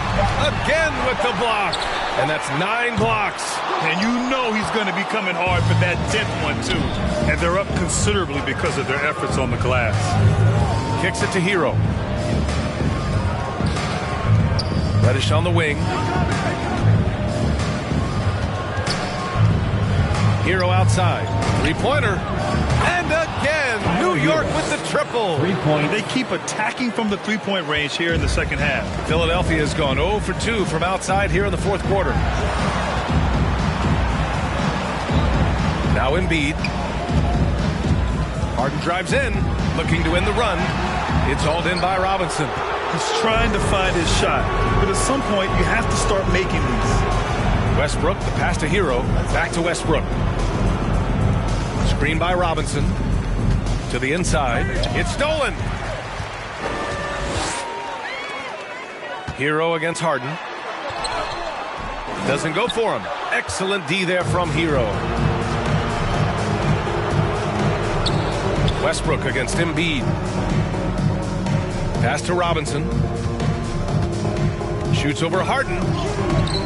again with the block. And that's 9 blocks. And you know he's going to be coming hard for that 10th one, too. And they're up considerably because of their efforts on the glass. Kicks it to Hero. Reddish on the wing. Hero outside. Three-pointer. And again, New York with the triple. They keep attacking from the three-point range here in the second half. Philadelphia has gone 0 for 2 from outside here in the fourth quarter. Now Embiid. Harden drives in, looking to win the run. It's hauled in by Robinson. He's trying to find his shot, but at some point you have to start making these. Westbrook, the pass to Hero, back to Westbrook. Screen by Robinson. To the inside. It's stolen. Hero against Harden. Doesn't go for him. Excellent D there from Hero. Westbrook against Embiid. Pass to Robinson. Shoots over Harden.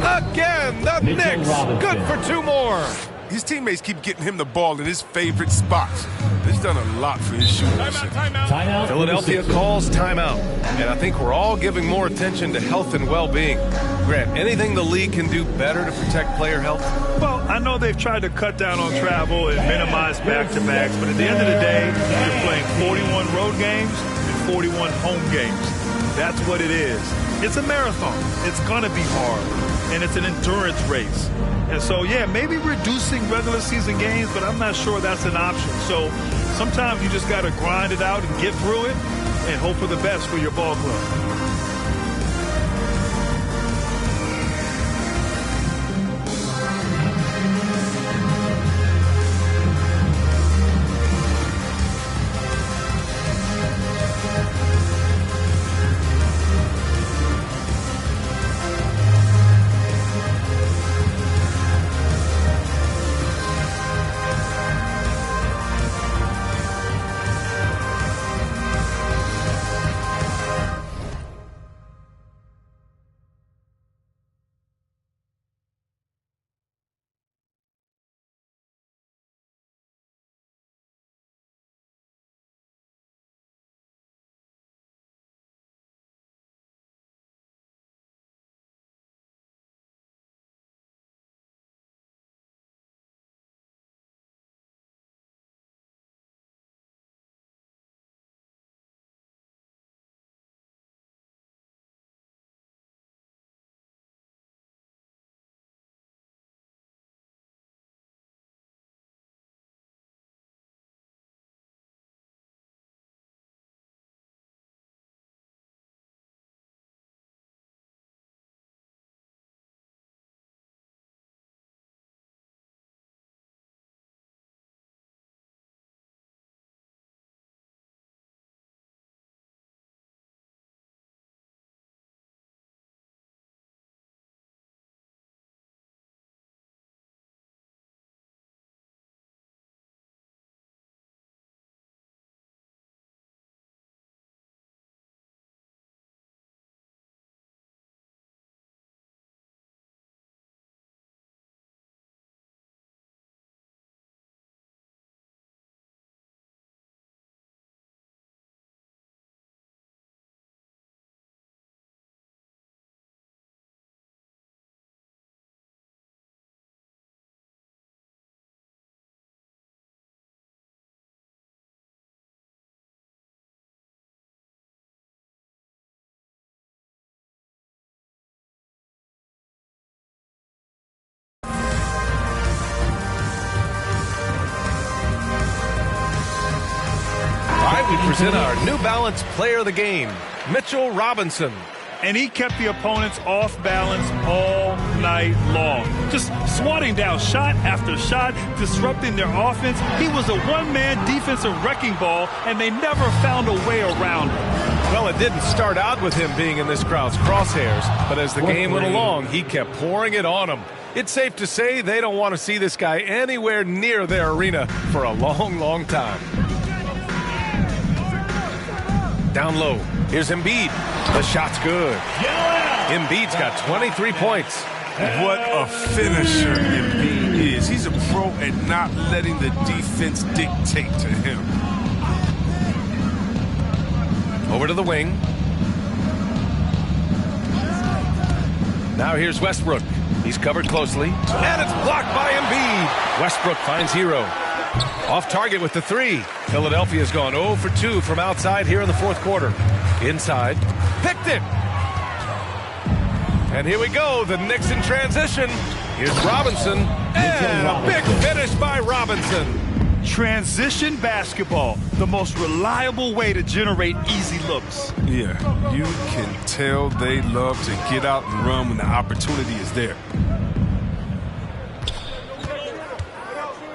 Again, the Knicks. Good for 2 more. His teammates keep getting him the ball in his favorite spots. He's done a lot for his shooting. Philadelphia calls timeout. And I think we're all giving more attention to health and well-being. Grant, anything the league can do better to protect player health? Well, I know they've tried to cut down on travel and minimize back-to-backs, but at the end of the day, you're playing 41 road games and 41 home games. That's what it is. It's a marathon. It's going to be hard, and it's an endurance race. And so, yeah, maybe reducing regular season games, but I'm not sure that's an option. So sometimes you just got to grind it out and get through it and hope for the best for your ball club. We present our New Balance Player of the Game, Mitchell Robinson. And he kept the opponents off balance all night long. Just swatting down shot after shot, disrupting their offense. He was a one-man defensive wrecking ball, and they never found a way around him. Well, it didn't start out with him being in this crowd's crosshairs, but as the game went along, he kept pouring it on them. It's safe to say they don't want to see this guy anywhere near their arena for a long, long time. Down low. Here's Embiid. The shot's good. Embiid's got 23 points. What a finisher Embiid is. He's a pro at not letting the defense dictate to him. Over to the wing. Now here's Westbrook. He's covered closely. And it's blocked by Embiid. Westbrook finds Hero. Off target with the three. Philadelphia's gone 0 for 2 from outside here in the fourth quarter. Inside. Picked it. And here we go. The Knicks in transition. Here's Robinson. And a big finish by Robinson. Transition basketball, the most reliable way to generate easy looks. Yeah, you can tell they love to get out and run when the opportunity is there.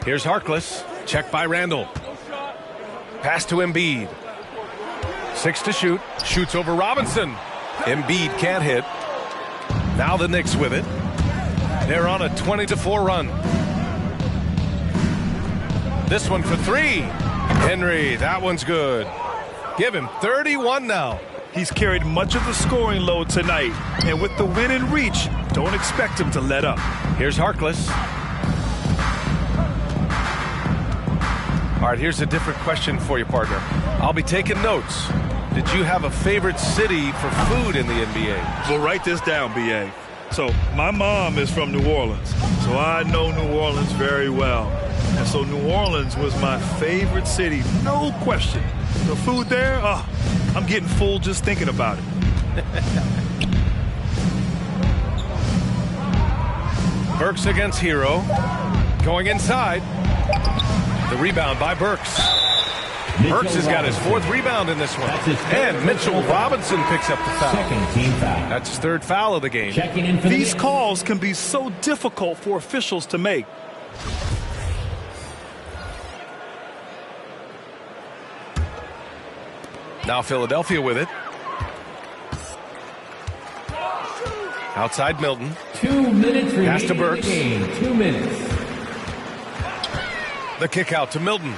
Here's Harkless. Check by Randall. Pass to Embiid. 6 to shoot. Shoots over Robinson. Embiid can't hit. Now the Knicks with it. They're on a 20-4 run. This one for 3. Henry, that one's good. Give him 31 now. He's carried much of the scoring load tonight, and with the win in reach, don't expect him to let up. Here's Harkless. All right, here's a different question for you, partner. I'll be taking notes. Did you have a favorite city for food in the NBA? Well, write this down, B.A. So, my mom is from New Orleans, so I know New Orleans very well. And so New Orleans was my favorite city, no question. The food there, I'm getting full just thinking about it. Burks against Hero. Going inside. The rebound by Burks. Burks has got his 4th rebound in this one. And Mitchell Robinson picks up the foul. That's his 3rd foul of the game. These calls can be so difficult for officials to make. Now Philadelphia with it. Outside Milton. 2 minutes remaining. Pass to Burks. 2 minutes. The kick out to Milton.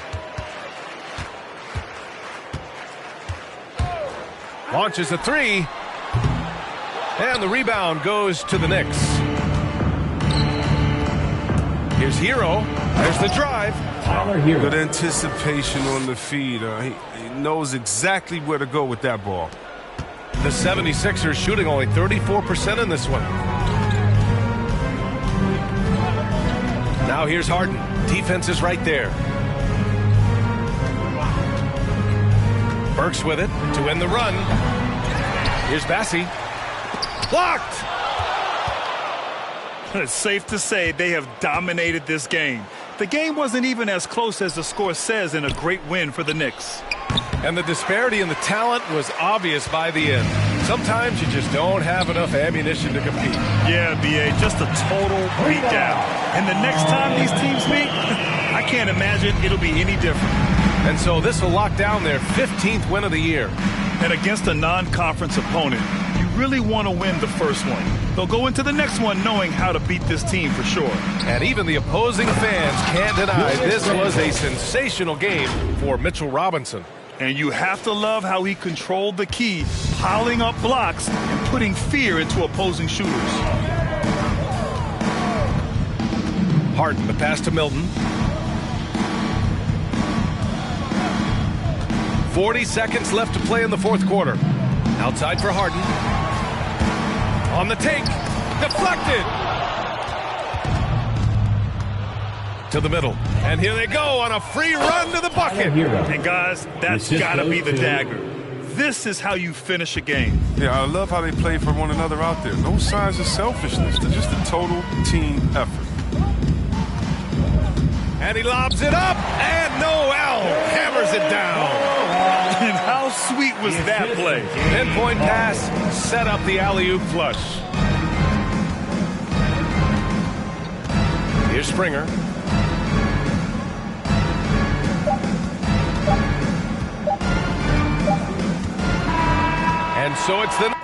Launches a 3. And the rebound goes to the Knicks. Here's Hero. There's the drive. Good anticipation on the feed. He knows exactly where to go with that ball. The 76ers shooting only 34% in this one. Now here's Harden. Defense is right there. Burks with it to end the run. Here's Bassey. Blocked! It's safe to say they have dominated this game. The game wasn't even as close as the score says in a great win for the Knicks. And the disparity in the talent was obvious by the end. Sometimes you just don't have enough ammunition to compete. Yeah, B.A., just a total beatdown. And the next time these teams meet, I can't imagine it'll be any different. And so this will lock down their 15th win of the year. And against a non-conference opponent, you really want to win the first one. They'll go into the next one knowing how to beat this team for sure. And even the opposing fans can't deny this was a sensational game for Mitchell Robinson. And you have to love how he controlled the key, piling up blocks and putting fear into opposing shooters. Harden, the pass to Milton. 40 seconds left to play in the fourth quarter. Outside for Harden. On the take. Deflected. To the middle. And here they go on a free run to the bucket. And guys, that's got to be the dagger. This is how you finish a game. Yeah, I love how they play for one another out there. No signs of selfishness. They're just a total team effort. And he lobs it up. And Noel hammers it down. And how sweet was that play? Pinpoint pass, set up the alley-oop flush. Here's Springer. And so it's the